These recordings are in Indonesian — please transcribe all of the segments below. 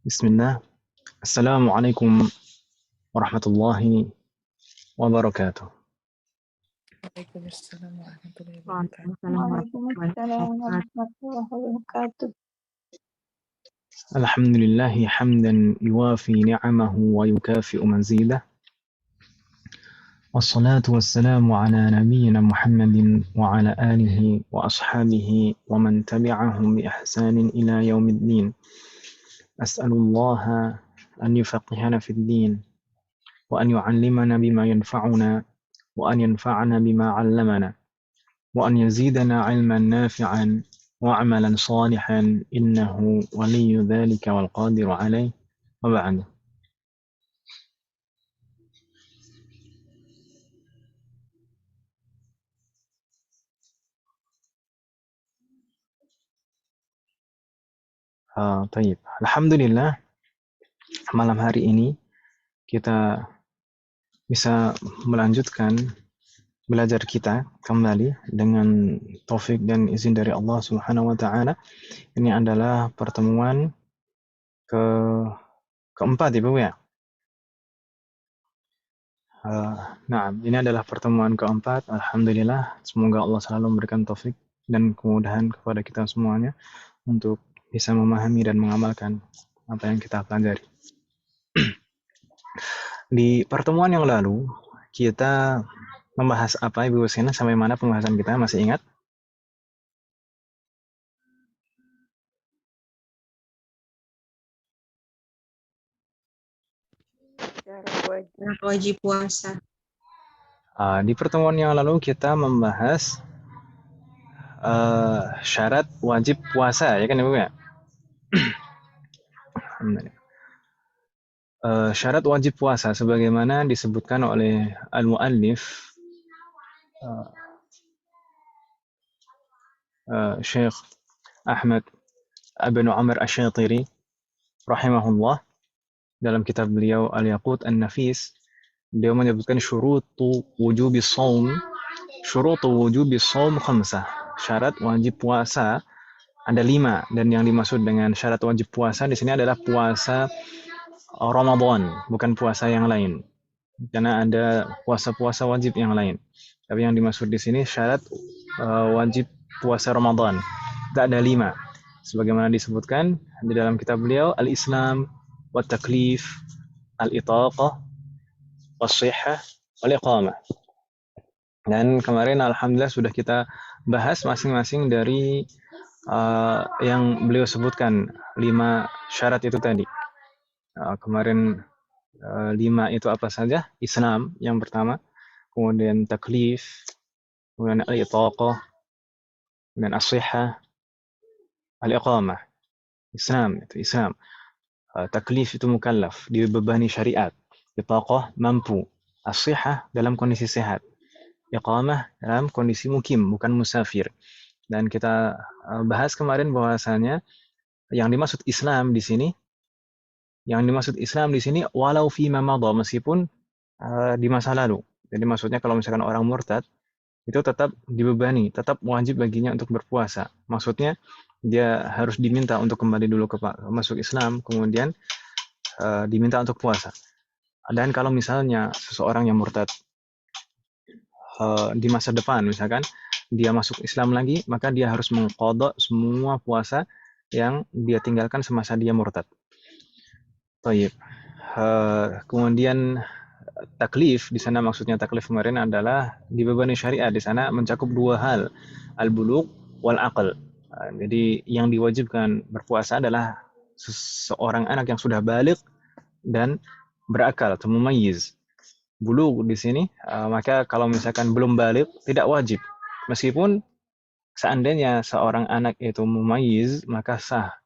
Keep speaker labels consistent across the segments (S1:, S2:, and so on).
S1: Bismillah. Assalamualaikum warahmatullahi wabarakatuh.
S2: Waalaikumsalam warahmatullahi wabarakatuh.
S3: Waalaikumsalam warahmatullahi
S4: Waalaikumsalam
S3: wabarakatuh.
S4: warahmatullahi wabarakatuh.
S1: Alhamdulillahi hamdan yuwafi ni'amahu wa yukafi'u mazidah. Wassalatu wassalamu ala nabiyyina Muhammadin wa ala alihi wa ashabihi wa man tabi'ahum bi ihsanin ila yaumiddin. As'alullaha an yufaqihana fid din wa an yu'allimana bima yanfa'una wa an yanfa'ana bima 'allamana wa an yazidana 'ilman nafi'an wa 'amalan salihan innahu waliyyu dzalika wal qadiru 'alaihi wa ba'du. Taib. Alhamdulillah, malam hari ini kita bisa melanjutkan belajar kita kembali dengan taufik dan izin dari Allah Subhanahu wa taala. Ini adalah pertemuan keempat Ibu ya. Nah, ini adalah pertemuan keempat. Alhamdulillah, semoga Allah selalu memberikan taufik dan kemudahan kepada kita semuanya untuk bisa memahami dan mengamalkan apa yang kita pelajari. Di pertemuan yang lalu, kita membahas apa Ibu Husina? Sampai mana pembahasan kita? Masih ingat?
S3: Syarat wajib puasa.
S1: Di pertemuan yang lalu kita membahas syarat wajib puasa, ya kan Ibu ya? Syarat wajib puasa sebagaimana disebutkan oleh al-muallif Syekh Ahmad bin Umar Asy-Syaitiri rahimahullah dalam kitab beliau Al-Yaqut An-Nafis. Beliau menyebutkan syurutu wujubis shaum khamsah. Syarat wajib puasa ada 5, dan yang dimaksud dengan syarat wajib puasa di sini adalah puasa Ramadan, bukan puasa yang lain. Karena ada puasa-puasa wajib yang lain. Tapi yang dimaksud di sini syarat wajib puasa Ramadan. Itu ada 5. Sebagaimana disebutkan di dalam kitab beliau, al-Islam, wat-taklif, al-itaqah, was-sihhah, wal-iqamah. Dan kemarin alhamdulillah sudah kita bahas masing-masing dari yang beliau sebutkan 5 syarat itu tadi. Kemarin 5 itu apa saja? Islam yang pertama, kemudian taklif, kemudian al-itaqah, kemudian as-sihhah, al-iqamah. Islam itu Islam. Taklif itu mukallaf, dibebani syariat. Itaqah mampu. As-sihhah dalam kondisi sehat. Iqamah dalam kondisi mukim, bukan musafir. Dan kita bahas kemarin bahwasanya yang dimaksud Islam di sini walau fi ma madha, meskipun di masa lalu. Jadi maksudnya kalau misalkan orang murtad itu tetap dibebani, tetap wajib baginya untuk berpuasa. Maksudnya dia harus diminta untuk kembali dulu ke masuk Islam, kemudian diminta untuk puasa. Dan kalau misalnya seseorang yang murtad di masa depan misalkan dia masuk Islam lagi, maka dia harus mengqadha semua puasa yang dia tinggalkan semasa dia murtad. Baik. Kemudian taklif di sana, maksudnya taklif kemarin adalah dibebani syariat. Di sana mencakup 2 hal, al-bulugh wal aql. Jadi yang diwajibkan berpuasa adalah seorang anak yang sudah baligh dan berakal atau mumayyiz. Bulugh di sini, maka kalau misalkan belum baligh tidak wajib. Meskipun seandainya seorang anak itu mumayyiz maka sah.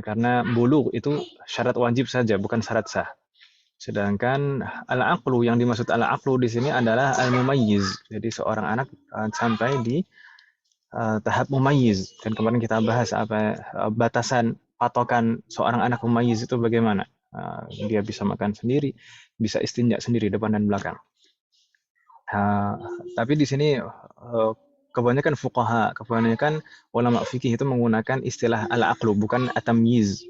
S1: Karena bulugh itu syarat wajib saja, bukan syarat sah. Sedangkan al-aqlu, yang dimaksud al-aqlu di sini adalah al-mumayyiz. Jadi seorang anak sampai di tahap mumayyiz. Dan kemarin kita bahas apa batasan patokan seorang anak mumayyiz itu bagaimana. Dia bisa makan sendiri, bisa istinja sendiri depan dan belakang. Tapi di sini kebanyakan fuqaha, kebanyakan ulama fikih itu menggunakan istilah al-aqlu, bukan at-tamyiz.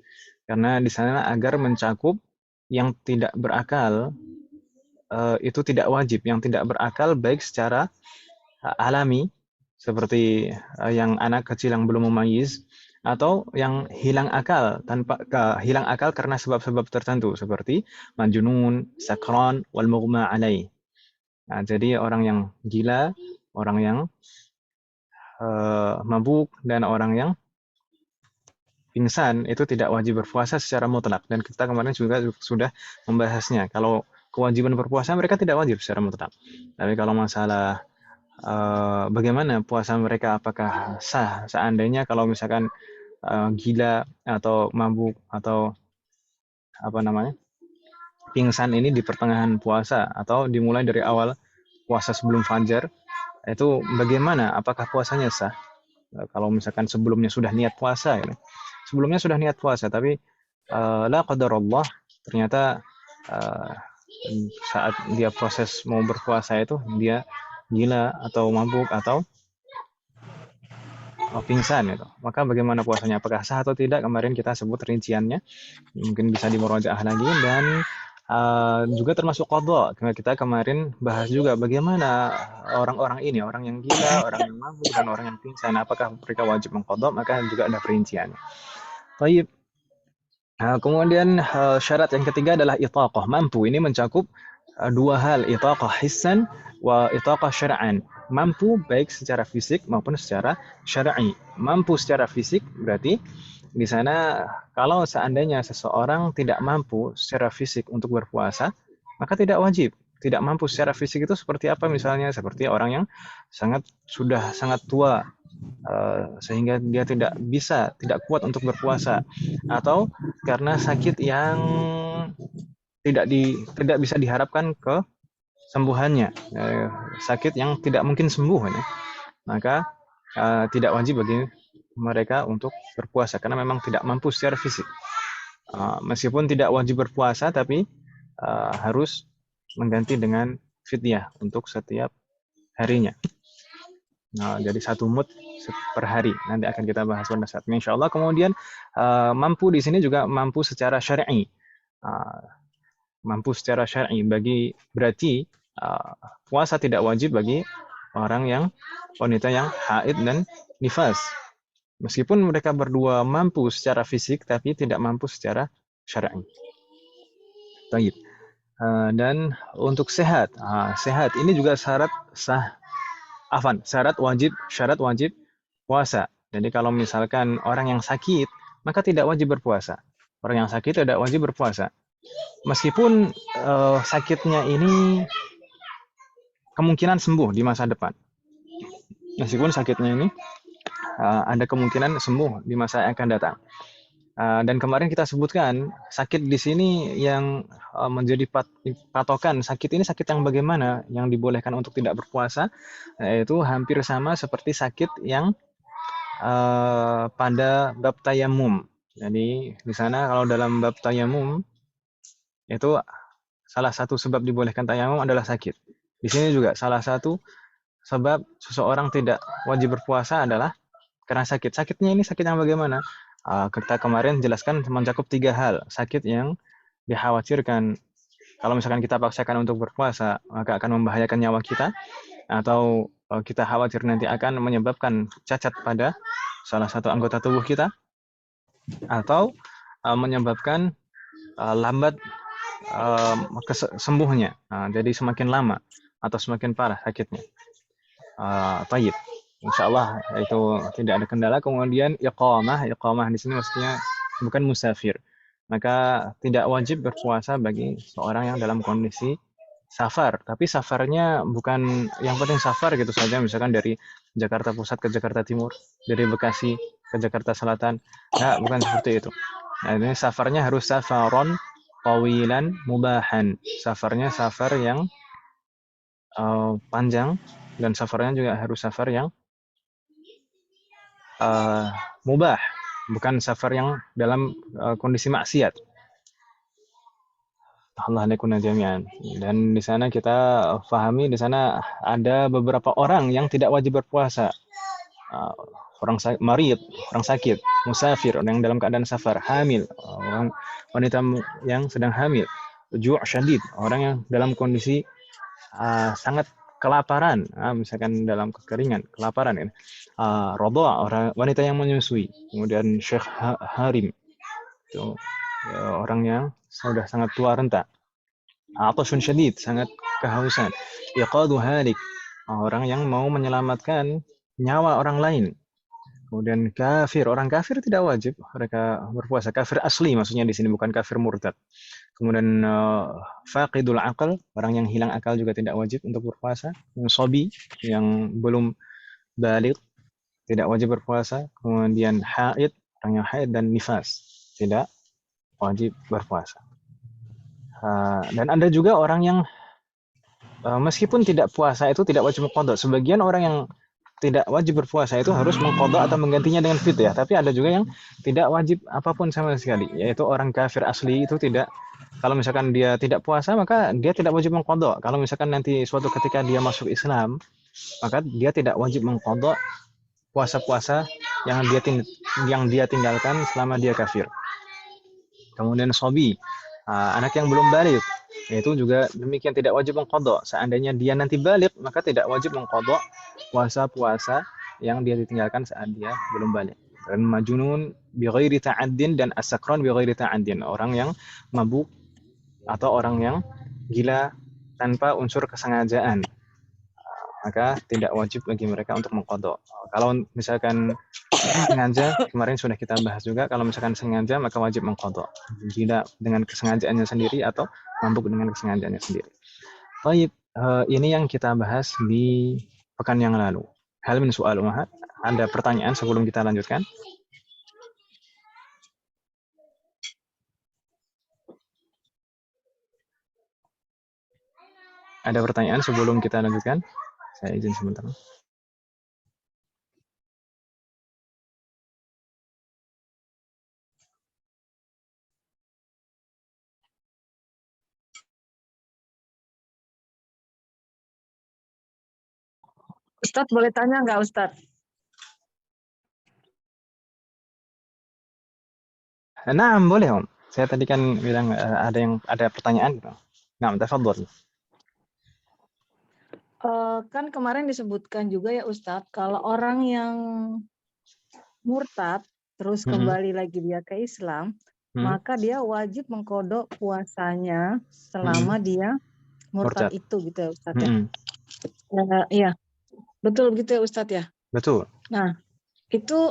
S1: Karena di sana agar mencakup yang tidak berakal, itu tidak wajib. Yang tidak berakal baik secara alami, seperti yang anak kecil yang belum memayyiz, atau yang hilang akal hilang akal karena sebab-sebab tertentu seperti majnun, sakran, wal mughma alaih. Nah, jadi orang yang gila, orang yang mabuk, dan orang yang pingsan itu tidak wajib berpuasa secara mutlak. Dan kita kemarin juga sudah membahasnya. Kalau kewajiban berpuasa mereka tidak wajib secara mutlak. Tapi kalau masalah bagaimana puasa mereka, apakah sah seandainya kalau misalkan gila atau mabuk atau apa namanya pingsan ini di pertengahan puasa atau dimulai dari awal puasa sebelum fajar, itu bagaimana, apakah puasanya sah? Kalau misalkan sebelumnya sudah niat puasa, ya. Sebelumnya sudah niat puasa tapi la qadarullah ternyata saat dia proses mau berpuasa itu dia gila atau mabuk atau pingsan itu. Maka bagaimana puasanya? Apakah sah atau tidak? Kemarin kita sebut rinciannya. Mungkin bisa dimurojaah lagi. Dan juga termasuk qadha. Kita kemarin bahas juga bagaimana orang-orang ini, orang yang gila, orang yang mabuk, dan orang yang pingsan. Apakah mereka wajib mengqadha? Maka juga ada perinciannya. Baik. Kemudian syarat yang ketiga adalah itaqah, mampu. Ini mencakup dua hal, itaqah hissan wa itaqah syar'an. Mampu baik secara fisik maupun secara syar'i. Mampu secara fisik berarti di sana kalau seandainya seseorang tidak mampu secara fisik untuk berpuasa, maka tidak wajib. Tidak mampu secara fisik itu seperti apa misalnya? Seperti orang yang sudah sangat tua, sehingga dia tidak kuat untuk berpuasa, atau karena sakit yang tidak bisa diharapkan kesembuhannya, sakit yang tidak mungkin sembuh, ya. Maka tidak wajib bagi mereka untuk berpuasa karena memang tidak mampu secara fisik. Meskipun tidak wajib berpuasa tapi harus mengganti dengan fidyah untuk setiap harinya. Jadi 1 mud per hari. Nanti akan kita bahas pada saatnya insyaallah. Kemudian mampu di sini juga mampu secara syar'i. Mampu secara syar'i berarti puasa tidak wajib bagi orang yang wanita yang haid dan nifas. Meskipun mereka berdua mampu secara fisik tapi tidak mampu secara syar'i. Baik. Dan untuk sehat ini juga syarat wajib puasa. Jadi kalau misalkan orang yang sakit, maka tidak wajib berpuasa. Orang yang sakit tidak wajib berpuasa. Meskipun sakitnya ini kemungkinan sembuh di masa depan. Meskipun sakitnya ini ada kemungkinan sembuh di masa yang akan datang. Dan kemarin kita sebutkan sakit di sini yang menjadi patokan, sakit ini sakit yang bagaimana yang dibolehkan untuk tidak berpuasa, yaitu hampir sama seperti sakit yang pada bab tayamum. Jadi di sana kalau dalam bab tayamum itu salah satu sebab dibolehkan tayamum adalah sakit. Di sini juga salah satu sebab seseorang tidak wajib berpuasa adalah karena sakit. Sakitnya ini sakit yang bagaimana? Kita kemarin jelaskan mencakup 3 hal. Sakit yang dikhawatirkan kalau misalkan kita paksakan untuk berpuasa, maka akan membahayakan nyawa kita, atau kita khawatir nanti akan menyebabkan cacat pada salah satu anggota tubuh kita, atau menyebabkan lambat sembuhnya. Jadi semakin lama atau semakin parah sakitnya. Tayyib. Insyaallah itu tidak ada kendala. Kemudian iqamah di sini maksudnya bukan musafir. Maka tidak wajib berpuasa bagi seorang yang dalam kondisi safar. Tapi safarnya bukan yang penting safar gitu saja, misalkan dari Jakarta Pusat ke Jakarta Timur, dari Bekasi ke Jakarta Selatan. Nah, bukan seperti itu. Nah, ini safarnya harus safaron tawilan mubahan. Safarnya safar yang panjang, dan safarnya juga harus safar yang mubah, bukan safar yang dalam kondisi maksiat. Allah nekuna jami'an. Dan di sana kita pahami di sana ada beberapa orang yang tidak wajib berpuasa. marid, orang sakit, musafir, orang yang dalam keadaan safar, hamil, orang wanita yang sedang hamil, ju' syadid, orang yang dalam kondisi sangat kelaparan, misalkan dalam kekeringan, kelaparan ya. Rodha, orang wanita yang menyusui, kemudian syekh harim, itu orang yang sudah sangat tua renta. Atasun syadid, sangat kehausan. Iqadu halik, orang yang mau menyelamatkan nyawa orang lain. Kemudian kafir, orang kafir tidak wajib mereka berpuasa. Kafir asli maksudnya di sini, bukan kafir murtad. Kemudian faqidul aql, orang yang hilang akal juga tidak wajib untuk berpuasa. Sobi, yang belum balik, tidak wajib berpuasa. Kemudian haid, orang yang haid, dan nifas, tidak wajib berpuasa. Dan ada juga orang yang meskipun tidak puasa itu tidak wajib mengqadha. Sebagian orang yang tidak wajib berpuasa itu harus mengqadha atau menggantinya dengan fidyah. Tapi ada juga yang tidak wajib apapun sama sekali, yaitu orang kafir asli itu tidak. Kalau misalkan dia tidak puasa, maka dia tidak wajib mengqadha. Kalau misalkan nanti suatu ketika dia masuk Islam, maka dia tidak wajib mengqadha puasa-puasa yang dia tinggalkan selama dia kafir. Kemudian sobi, anak yang belum balik, itu juga demikian tidak wajib mengqadha. Seandainya dia nanti balik, maka tidak wajib mengqadha puasa-puasa yang dia ditinggalkan saat dia belum balik. Dan majnun bi ghairi ta'addin dan as-sakran bi ghairi ta'addin, orang yang mabuk atau orang yang gila tanpa unsur kesengajaan, maka tidak wajib bagi mereka untuk mengqadha. Kalau misalkan sengaja, kemarin sudah kita bahas juga, kalau misalkan sengaja maka wajib mengqadha. Gila dengan kesengajaannya sendiri atau mabuk dengan kesengajaannya sendiri. Baik, ini yang kita bahas di pekan yang lalu. Hal min soal ummahat, ada pertanyaan sebelum kita lanjutkan? Ada pertanyaan sebelum kita lanjutkan? Saya izin sebentar.
S2: Ustadz boleh tanya nggak Ustadz?
S1: Nah, boleh Om. Saya tadi kan bilang ada pertanyaan gitu. Nah, tafadhol.
S2: Kan kemarin disebutkan juga ya Ustadz, kalau orang yang murtad terus kembali lagi dia ke Islam, maka dia wajib mengqadha puasanya selama dia murtad itu gitu ya Ustadz ya. Iya, betul begitu ya Ustadz ya.
S1: Betul.
S2: Nah, itu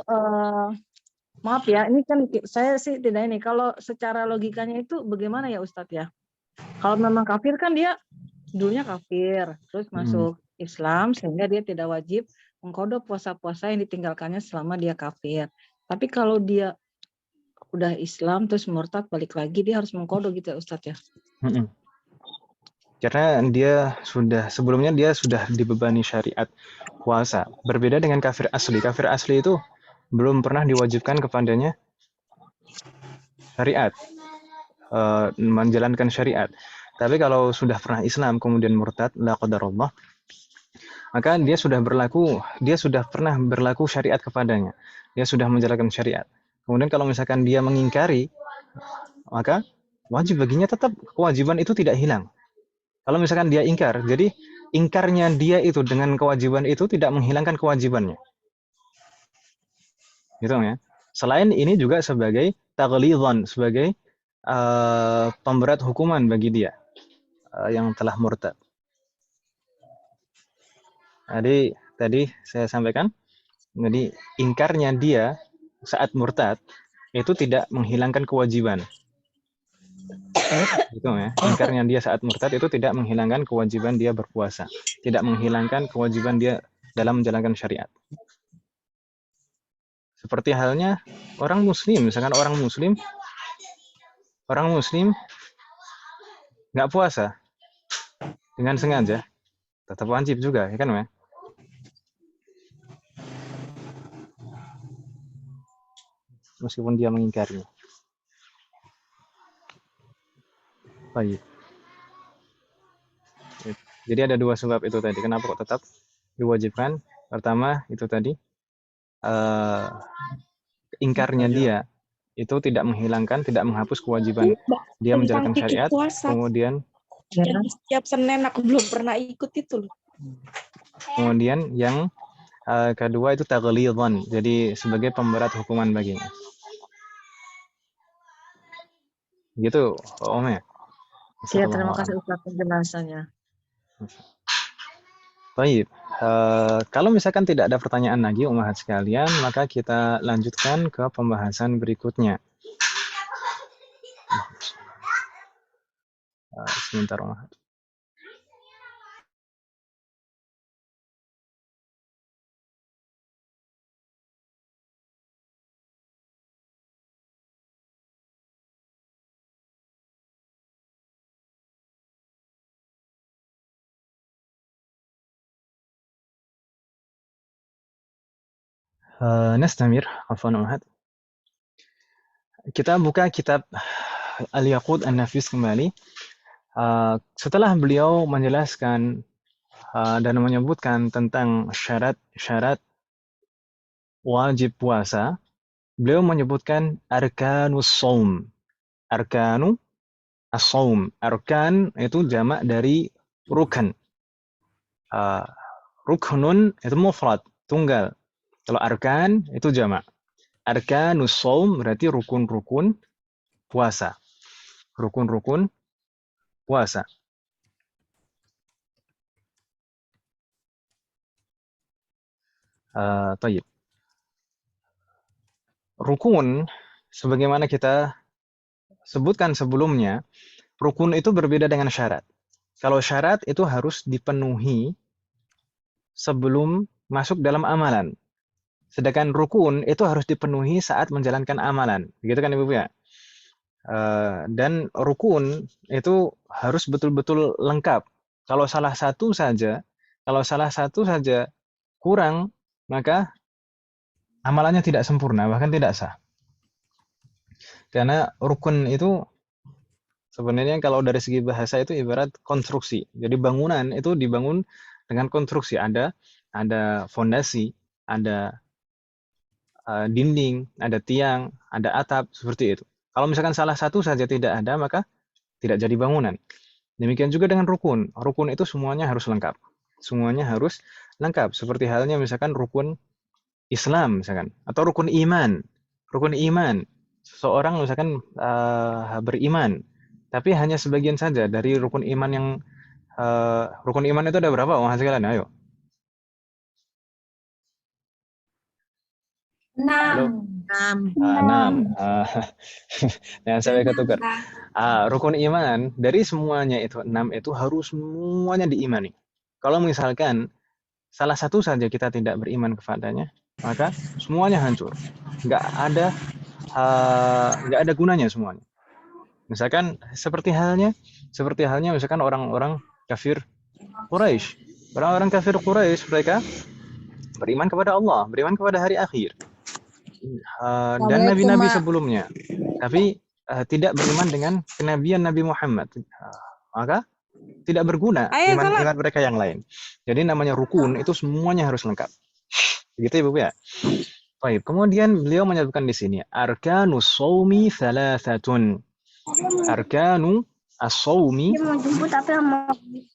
S2: maaf ya, ini kan saya sih tidak ini. Kalau secara logikanya itu bagaimana ya Ustadz ya? Kalau memang kafir kan dia dulunya kafir, terus masuk Islam sehingga dia tidak wajib mengqadha puasa-puasa yang ditinggalkannya selama dia kafir. Tapi kalau dia udah Islam terus murtad balik lagi, dia harus mengqadha gitu ya Ustadz ya?
S1: Karena dia sebelumnya dia sudah dibebani syariat puasa. Berbeda dengan kafir asli. Kafir asli itu belum pernah diwajibkan kepadanya syariat, menjalankan syariat. Tapi kalau sudah pernah Islam kemudian murtad, la qadarullah, maka dia sudah pernah berlaku syariat kepadanya. Dia sudah menjalankan syariat. Kemudian kalau misalkan dia mengingkari, maka wajib baginya tetap kewajiban itu tidak hilang. Kalau misalkan dia ingkar, jadi ingkarnya dia itu dengan kewajiban itu tidak menghilangkan kewajibannya. Gitu ya. Selain ini juga sebagai taghlidhan, sebagai pemberat hukuman bagi dia yang telah murtad. Jadi tadi saya sampaikan, jadi ingkarnya dia saat murtad itu tidak menghilangkan kewajiban. Gitu ya. Ingkarnya dia saat murtad itu tidak menghilangkan kewajiban dia berpuasa, tidak menghilangkan kewajiban dia dalam menjalankan syariat. Seperti halnya orang muslim, misalkan orang muslim nggak puasa dengan sengaja, tetap wajib juga, ya kan ya? Meskipun dia mengingkarinya. Baik. Jadi ada dua sebab itu tadi. Kenapa kok tetap diwajibkan? Pertama itu tadi eh, ingkarnya dia itu tidak menghilangkan, tidak menghapus kewajiban dia menjalankan syariat. Kemudian
S3: setiap Senin aku belum pernah ikut itu loh.
S1: kemudian yang kedua itu taghlidhan, jadi sebagai pemberat hukuman baginya. Gitu, Om ya.
S2: Ya, terima kasih Ustaz penjelasannya.
S1: Baik, kalau misalkan tidak ada pertanyaan lagi ummahat sekalian, maka kita lanjutkan ke pembahasan berikutnya. Sebentar ummahat. Nastamir, afwan ummahat. Kita buka kitab Al-Yaqut An-Nafis kembali. Setelah beliau menjelaskan dan menyebutkan tentang syarat-syarat wajib puasa, beliau menyebutkan arkanus shaum. Arkanu as-shaum. Arkan itu jamak dari rukan. Ruknun itu mufrad, tunggal. Kalau arkan itu jamak. Arkanus shaum berarti rukun-rukun puasa. Rukun-rukun puasa. Tayyib. Rukun, sebagaimana kita sebutkan sebelumnya, rukun itu berbeda dengan syarat. Kalau syarat itu harus dipenuhi sebelum masuk dalam amalan. Sedangkan rukun itu harus dipenuhi saat menjalankan amalan. Begitu kan Ibu ya? Dan rukun itu harus betul-betul lengkap. Kalau salah satu saja kurang, maka amalannya tidak sempurna, bahkan tidak sah. Karena rukun itu sebenarnya kalau dari segi bahasa itu ibarat konstruksi. Jadi bangunan itu dibangun dengan konstruksi. Ada fondasi, ada dinding, ada tiang, ada atap, seperti itu. Kalau misalkan salah satu saja tidak ada, maka tidak jadi bangunan. Demikian juga dengan rukun. Rukun itu semuanya harus lengkap. Semuanya harus lengkap. Seperti halnya misalkan rukun Islam, misalkan, atau rukun iman. Rukun iman, seseorang misalkan beriman, tapi hanya sebagian saja dari rukun iman yang rukun iman itu ada berapa? Wah, sekalian, ayo.
S3: 6.
S1: 6. Jangan sampai ketukar. Rukun iman dari semuanya itu 6 itu harus semuanya diimani. Kalau misalkan salah satu saja kita tidak beriman kepadanya, maka semuanya hancur. Nggak ada gunanya semuanya. Misalkan seperti halnya misalkan orang-orang kafir Quraisy. Orang-orang kafir Quraisy mereka beriman kepada Allah, beriman kepada hari akhir. Dan nabi-nabi sebelumnya, tapi tidak beriman dengan kenabian Nabi Muhammad, maka tidak berguna iman mereka yang lain. Jadi namanya rukun itu semuanya harus lengkap. Begitu ya, Bu ya. Baik, kemudian beliau menyebutkan di sini arkanus shaumi thalathatun. Arkanu as-shaumi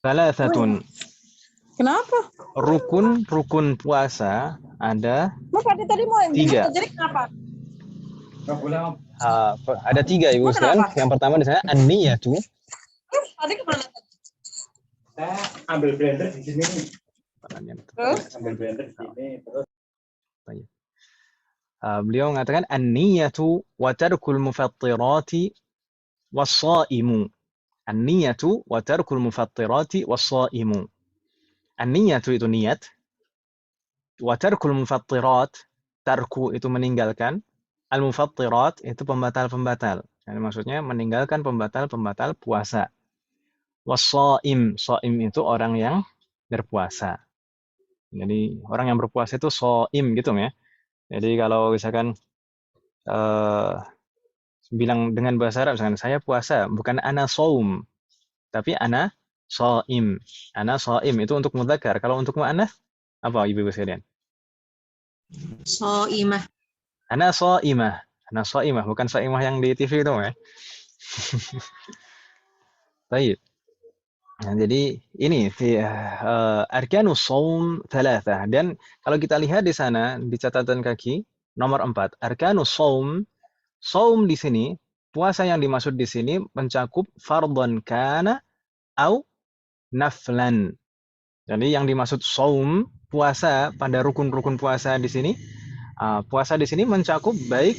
S1: thalathatun.
S3: Kenapa?
S1: Rukun puasa ada 3. Ada 3 Ibu sekalian. Yang pertama di sana an-niyatu.
S4: Saya ambil blender di sini.
S3: Terus?
S4: Ambil blender di sini. Terus.
S1: Beliau mengatakan an-niyatu wa tarkul mufattirati was-shaimu. An-niyatu wa tarkul mufattirati was-shaimu. An-niyatu itu niat. Wa tarkul mufattirat, tarku itu meninggalkan. Al-mufattirat itu pembatal-pembatal. Yani maksudnya meninggalkan pembatal-pembatal puasa. Was-shaim, shaim itu orang yang berpuasa. Jadi orang yang berpuasa itu shaim gitu ya. Jadi kalau misalkan bilang dengan bahasa Arab, misalkan saya puasa, bukan ana shaum, tapi ana shaim. Ana shaim itu untuk mudzakkar. Kalau untuk muannats apa Ibu sekalian?
S3: Soimah.
S1: Ana sha'imah, bukan sha'imah yang di TV itu ya. Baik. Nah, jadi ini arkanus shaum thalathah, dan kalau kita lihat di sana di catatan kaki nomor 4, arkanus shaum di sini, puasa yang dimaksud di sini mencakup fardhon kana au naflan. Jadi yang dimaksud shaum, puasa pada rukun-rukun puasa di sini, puasa di sini mencakup baik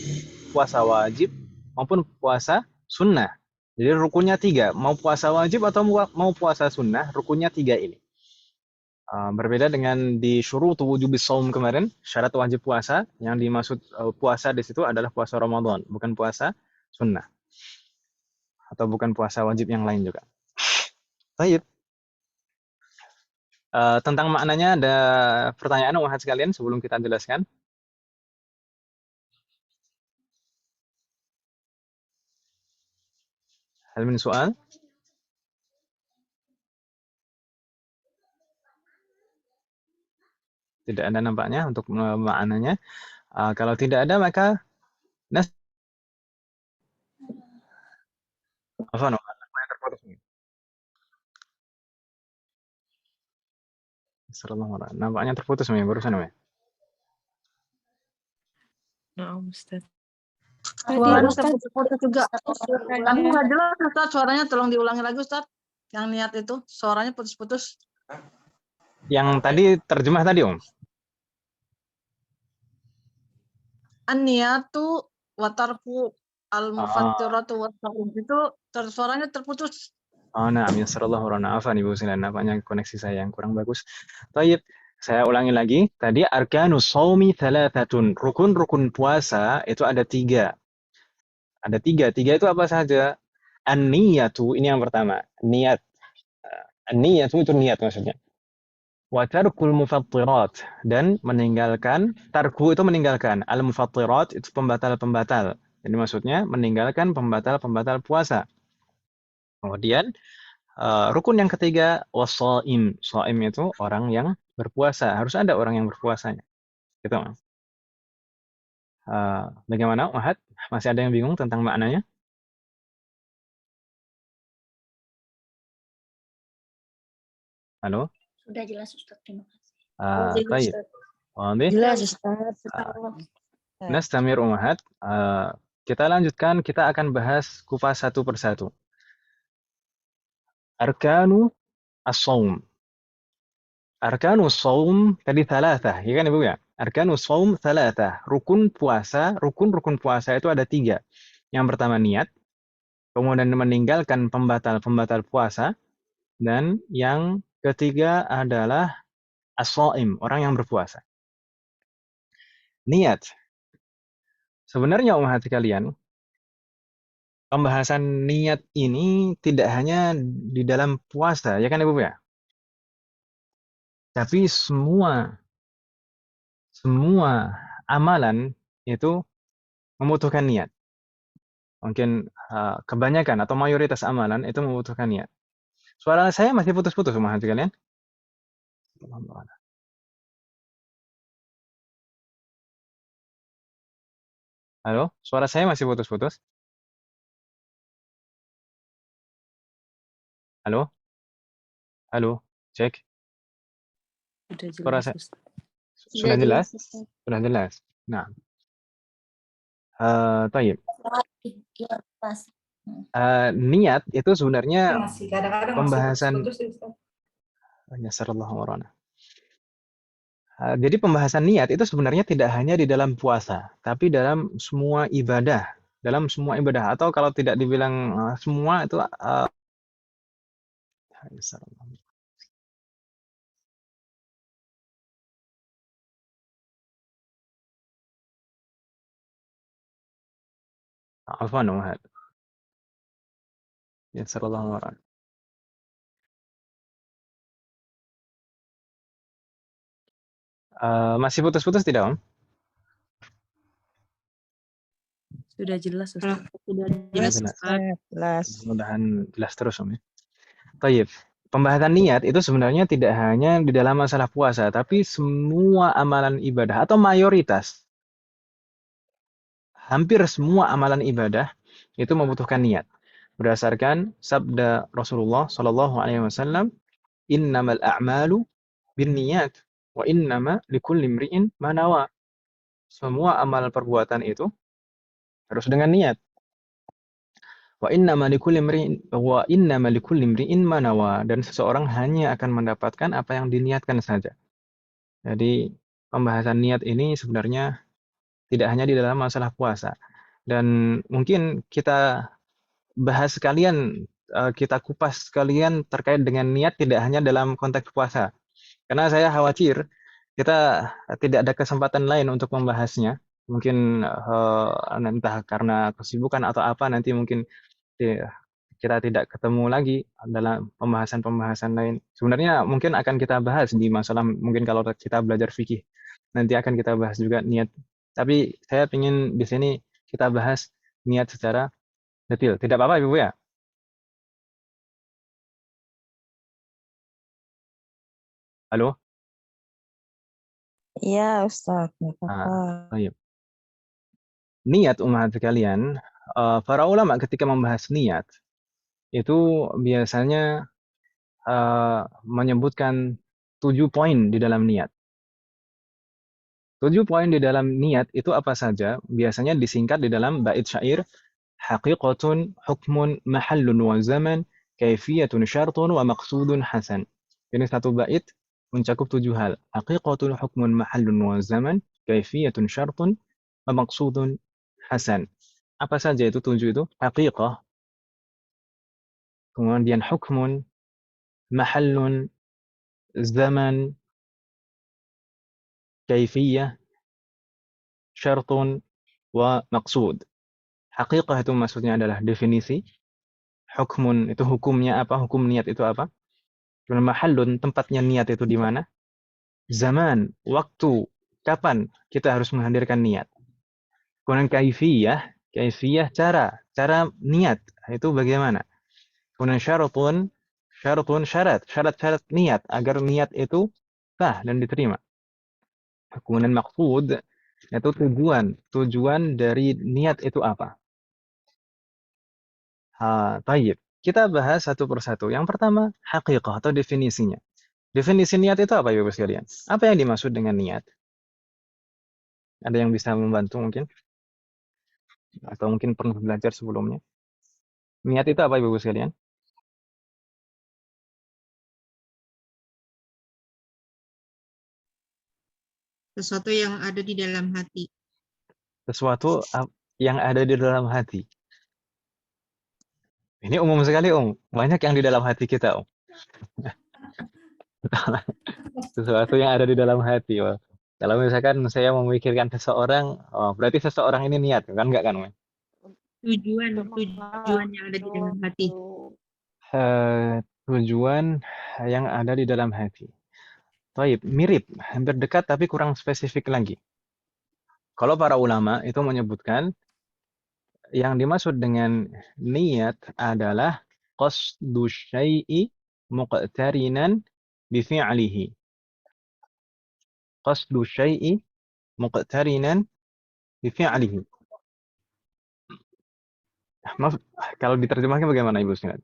S1: puasa wajib maupun puasa sunnah. Jadi rukunnya 3, mau puasa wajib atau mau puasa sunnah, rukunnya 3 ini. Berbeda dengan di syurutu wujubis shaum kemarin, syarat wajib puasa, yang dimaksud puasa di situ adalah puasa Ramadan, bukan puasa sunnah. Atau bukan puasa wajib yang lain juga. Baik. Tentang maknanya ada pertanyaan umat sekalian sebelum kita jelaskan? Hal min soal? Tidak ada nampaknya untuk maknanya. Kalau tidak ada maka apa yang terputus nih? Nampaknya terputus nih barusan nih.
S3: Nah, Ustaz.
S2: Suaranya
S3: Ustaz.
S2: terputus juga. Tapi nggak jelas Ustaz, suaranya tolong diulangi lagi Ustaz. Yang niat itu suaranya putus-putus.
S1: Yang tadi terjemah tadi Om.
S2: An-niyatu wa tarku al-mufattiratu wa taqum itu suaranya terputus.
S1: Nah, yassarallahu warana. Afan Ibu Silan, nampaknya koneksi saya yang kurang bagus. Baik, saya ulangi lagi. Tadi arkanus shaumi thalathatun. Rukun-rukun puasa itu ada 3. Ada 3. 3 itu apa saja? An-niyatu, ini yang pertama. Niat. An-niyatu itu niat maksudnya. Wa tarkul mufattirat, dan meninggalkan, tarku itu meninggalkan, al-mufattirat itu pembatal-pembatal. Jadi maksudnya meninggalkan pembatal-pembatal puasa. Kemudian rukun yang ketiga washaim. Shaim itu orang yang berpuasa. Harus ada orang yang berpuasanya. Gitu. Bagaimana Uhad? Masih ada yang bingung tentang maknanya? Halo?
S3: Sudah jelas Ustaz, terima kasih.
S1: Baik.
S3: Jelas Ustaz.
S1: Nastamir Uhad. Kita lanjutkan, kita akan bahas kupas satu persatu. Arkanu as-shaum. Arkanu shaum tadi thalathah, ya kan Ibu ya? Arkanu shaum thalathah. Rukun puasa itu ada 3. Yang pertama niat, kemudian meninggalkan pembatal-pembatal puasa, dan yang ketiga adalah as-shaim, orang yang berpuasa. Niat. Sebenarnya umat sekalian, pembahasan niat ini tidak hanya di dalam puasa, ya kan Ibu ya? Tapi semua amalan itu membutuhkan niat. Mungkin kebanyakan atau mayoritas amalan itu membutuhkan niat. Suara saya masih putus-putus, umat sekalian. Halo, suara saya masih putus-putus. Halo, halo, cek.
S3: Sudah
S1: Suara
S3: jelas
S1: saya
S3: Ustaz.
S1: sudah jelas? Sudah jelas. Nah, tayyib. Niat itu sebenarnya
S5: Masih kadang-kadang
S1: pembahasan. Jadi pembahasan niat itu sebenarnya tidak hanya di dalam puasa, tapi dalam semua ibadah. Dalam semua ibadah, atau kalau tidak dibilang semua itu afwan Uhad. Yassarallahu warahmatullahi. Masih putus-putus tidak, Om?
S3: Sudah jelas Ustaz.
S2: Sudah
S1: Jelas.
S2: jelas.
S1: Mudah-mudahan jelas terus, Om ya. Tayyib. pembahasan niat itu sebenarnya tidak hanya di dalam masalah puasa, tapi semua amalan ibadah atau mayoritas, hampir semua amalan ibadah itu membutuhkan niat. Berdasarkan sabda Rasulullah Shallallahu Alaihi Wasallam, "Innamal a'malu binniyat wa innama likulli imri'in ma nawa." Semua amal perbuatan itu harus dengan niat. Wa innama likulli imri'in ma nawa, dan seseorang hanya akan mendapatkan apa yang diniatkan saja. Jadi pembahasan niat ini sebenarnya tidak hanya di dalam masalah puasa. Dan mungkin kita bahas sekalian, kita kupas sekalian terkait dengan niat tidak hanya dalam konteks puasa. Karena saya khawatir kita tidak ada kesempatan lain untuk membahasnya. Mungkin entah karena kesibukan atau apa, nanti mungkin kita tidak ketemu lagi dalam pembahasan-pembahasan lain. Sebenarnya mungkin akan kita bahas di masalah, mungkin kalau kita belajar fikih, nanti akan kita bahas juga niat. Tapi saya ingin di sini kita bahas niat secara detail. Tidak apa-apa Ibu ya? Halo?
S3: Iya, Ustaz. Nggak apa-apa.
S1: Baik. Niat umat sekalian, para ulama ketika membahas niat, itu biasanya menyebutkan 7 poin di dalam niat. 7 poin di dalam niat itu apa saja? Biasanya disingkat di dalam bait syair, haqiqatun, hukmun, mahallun wa zaman, kaifiyatun syartun wa maqsudun hasan. Ini satu bait mencakup 7 hal. Haqiqatun, hukmun, mahallun wa zaman, kaifiyatun syartun wa maqsudun hasan. Apa saja itu 7 itu? Haqiqah, kemudian hukmun, mahallun, zaman, kaifiyah, syartun, wa maqsud. Haqiqah itu maksudnya adalah definisi, hukmun itu hukumnya apa, hukum niat itu apa. Kemudian mahallun, tempatnya niat itu di mana. Zaman, waktu, kapan kita harus menghadirkan niat. Kemudian kaifiyah, kaifiyah cara niat itu bagaimana. Kemudian syaratun, syarat niat agar niat itu sah dan diterima. Kemudian maksud, yaitu tujuan dari niat itu apa. Tayyib. Kita bahas satu persatu. Yang pertama, haqiqah atau definisinya. Definisi niat itu apa Ibu sekalian? Apa yang dimaksud dengan niat? Ada yang bisa membantu mungkin? Atau mungkin pernah belajar sebelumnya? Niat itu apa Ibu sekalian?
S5: Sesuatu yang ada di dalam hati.
S1: Sesuatu yang ada di dalam hati. Ini umum sekali Om. Banyak yang di dalam hati kita Om. Sesuatu yang ada di dalam hati. Wah. Kalau misalkan saya memikirkan seseorang, berarti seseorang ini niat, kan enggak kan?
S5: Tujuan yang ada di dalam hati.
S1: Tujuan yang ada di dalam hati. Taib, mirip, hampir dekat tapi kurang spesifik lagi. Kalau para ulama itu menyebutkan yang dimaksud dengan niat adalah qasdu syai'i muqtarinan bi fi'lihi. Qasdu syai'i muqtarinan bi fi'lihi. Maaf, kalau diterjemahkan bagaimana Ibu sekalian?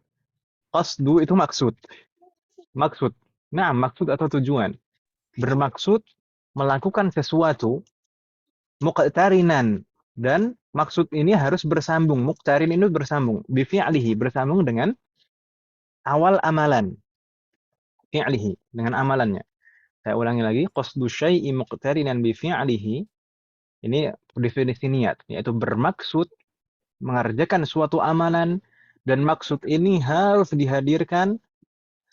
S1: Qasdu itu maksud. Maksud. Nah, maksud atau tujuan. Bermaksud melakukan sesuatu muqtarinan, dan maksud ini harus bersambung. Muqtarin ini bersambung. Bi fi'lihi, bersambung dengan awal amalan. Fi'lihi, dengan amalannya. Saya ulangi lagi, qasdu syai'i muqtarinan bi fi'lihi. Ini definisi niat, yaitu bermaksud mengerjakan suatu amalan, dan maksud ini harus dihadirkan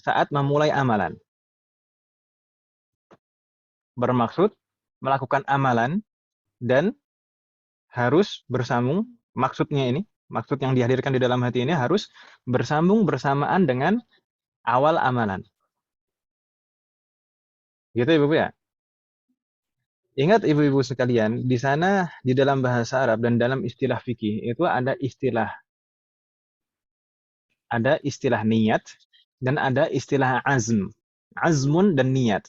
S1: saat memulai amalan. Bermaksud melakukan amalan dan harus bersambung, maksudnya ini, maksud yang dihadirkan di dalam hati ini harus bersambung bersamaan dengan awal amalan. Gitu Ibu ya? Ingat ibu-ibu sekalian, di sana di dalam bahasa Arab dan dalam istilah fikih itu ada istilah niat dan ada istilah azm. Azmun dan niat.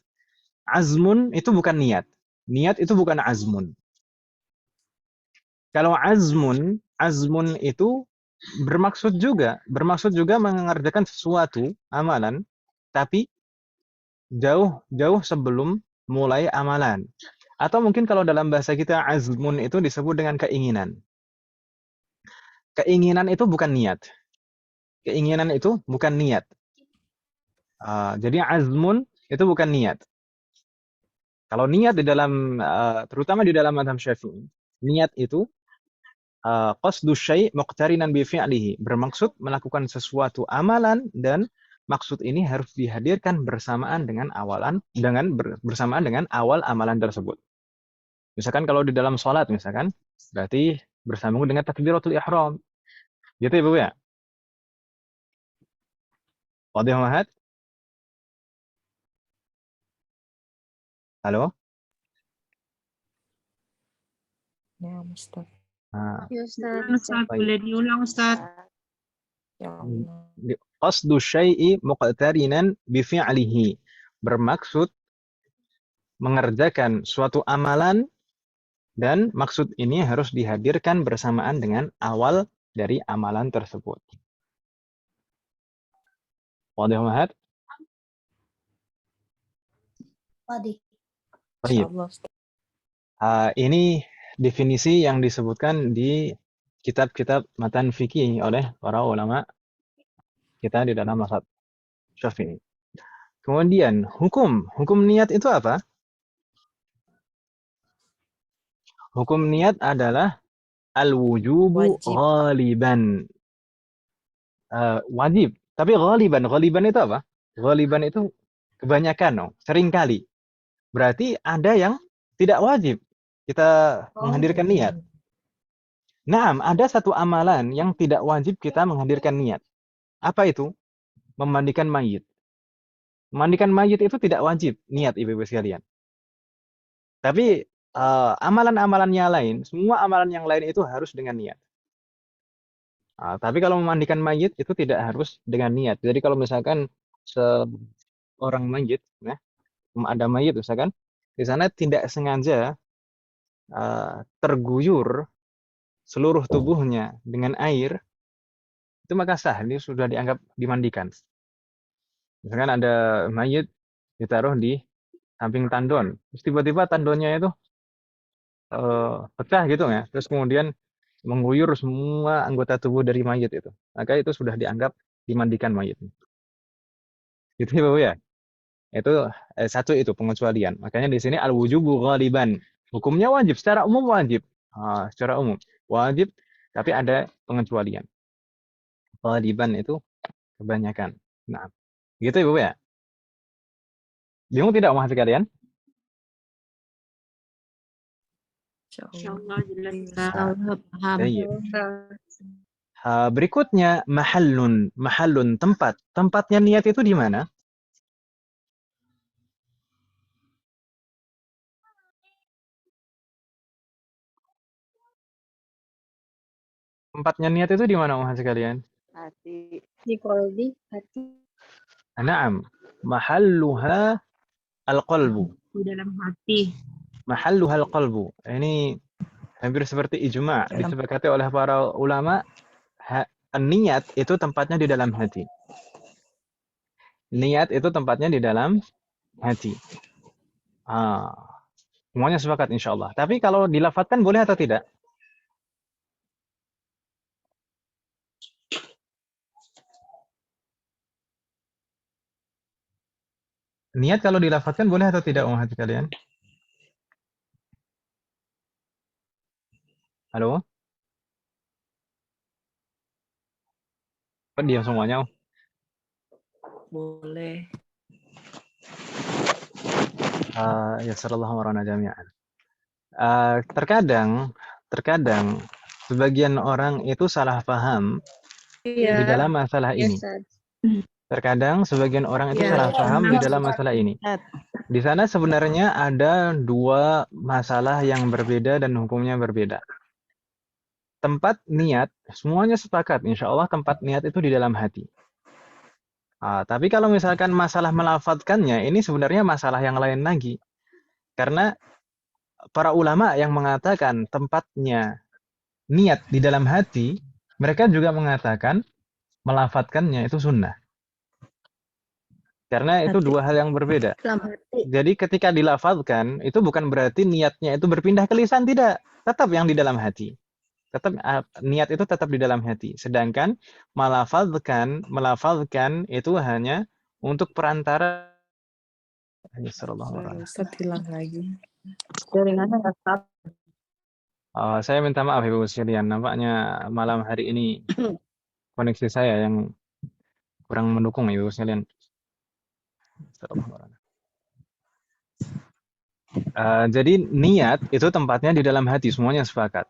S1: Azmun itu bukan niat. Niat itu bukan azmun. Kalau azmun itu bermaksud juga mengerjakan sesuatu amalan, tapi jauh sebelum mulai amalan. Atau mungkin kalau dalam bahasa kita azmun itu disebut dengan keinginan. Keinginan itu bukan niat. Keinginan itu bukan niat. Jadi azmun itu bukan niat. Kalau niat di dalam, terutama di dalam mazhab Syafi'i, niat itu qasdu syai' muqtarinan bi fi'lihi, bermaksud melakukan sesuatu amalan dan maksud ini harus dihadirkan bersamaan dengan bersamaan dengan awal amalan tersebut. Misalkan kalau di dalam sholat misalkan, berarti bersambung dengan takbiratul ihram. Gitu ya, Bu ya? Wadih Mahat? Halo?
S3: Ya, Ustaz.
S1: Nah,
S6: Ya Ustaz.
S5: Ustaz, boleh diulang Ustaz.
S3: Ya Allah.
S1: qasdu syai'i muqtarinan bi fi'lihi, bermaksud mengerjakan suatu amalan dan maksud ini harus dihadirkan bersamaan dengan awal dari amalan tersebut. Wadih Mahat?
S6: Wadih.
S1: Baik.
S3: Insyaallah, Ustaz.
S1: Ini definisi yang disebutkan di kitab-kitab matan fikih oleh para ulama kita di dalam mazhab Syafi'i. Kemudian hukum niat itu apa? Hukum niat adalah al-wujubu
S3: Wajib.
S1: ghaliban. Wajib. Tapi ghaliban itu apa? Ghaliban itu kebanyakan, seringkali. Berarti ada yang tidak wajib kita menghadirkan niat. Naam, ada satu amalan yang tidak wajib kita menghadirkan niat. Apa itu? Memandikan mayit. Memandikan mayit itu tidak wajib niat, ibu-ibu sekalian. Tapi amalan-amalannya lain, semua amalan yang lain itu harus dengan niat. Tapi kalau memandikan mayit itu tidak harus dengan niat. Jadi kalau misalkan seorang mayit, ya, ada mayit misalkan, di sana tidak sengaja terguyur seluruh tubuhnya dengan air, itu maka sah, ini sudah dianggap dimandikan. Misalkan ada mayit ditaruh di samping tandon, terus tiba-tiba tandonnya itu pecah gitu ya, terus kemudian mengguyur semua anggota tubuh dari mayit itu, maka itu sudah dianggap dimandikan mayit. Gitu ya, Bu ya. Itu satu itu pengecualian. Makanya di sini al-wujubu ghaliban. Hukumnya wajib, secara umum wajib. Secara umum wajib, tapi ada pengecualian. Ghaliban itu kebanyakan. Nah, gitu ya, Bu ya. Bingung tidak mahasiswa kalian?
S5: Insyaallah jelas Ustaz.
S6: Allah paham.
S1: Baik. Berikutnya mahallun tempat. Tempatnya niat itu di mana? Tempatnya niat itu di mana mahasiswa kalian?
S3: Hati.
S6: Di qalbi, hati.
S1: Naam, mahalluha al-qalbu.
S5: Di dalam hati.
S1: Mahalluha al-qalbu. Ini hampir seperti ijma', disepakati oleh para ulama. Niat itu tempatnya di dalam hati. Niat itu tempatnya di dalam hati. Semuanya sepakat insyaallah. Tapi kalau dilafatkan boleh atau tidak? Niat kalau dilafatkan boleh atau tidak hati kalian? Halo? Kok diam semuanya?
S3: Boleh.
S1: Yassarallahu warana jami'an. Terkadang sebagian orang itu salah paham
S6: Iya.
S1: di dalam masalah
S6: Iya,
S1: ini.
S6: Ustaz.
S1: Terkadang sebagian orang itu
S6: Iya.
S1: salah paham di dalam masalah ini. Di sana sebenarnya ada dua masalah yang berbeda dan hukumnya berbeda. Tempat niat, semuanya sepakat, insya Allah tempat niat itu di dalam hati. Tapi kalau misalkan masalah melafadzkannya, ini sebenarnya masalah yang lain lagi. Karena para ulama yang mengatakan tempatnya niat di dalam hati, mereka juga mengatakan melafadzkannya itu sunnah. Karena itu dua hal yang berbeda.
S6: Dalam hati.
S1: Jadi ketika dilafadzkan, itu bukan berarti niatnya itu berpindah ke lisan, tidak. Tetap yang di dalam hati. Tetap niat itu tetap di dalam hati. Sedangkan melafadzkan itu hanya untuk perantara.
S3: Ustaz hilang lagi.
S2: Jaringannya nggak stabil.
S1: Saya minta maaf Ibu sekalian, nampaknya malam hari ini koneksi saya yang kurang mendukung Ibu sekalian. Jadi niat itu tempatnya di dalam hati, semuanya sepakat.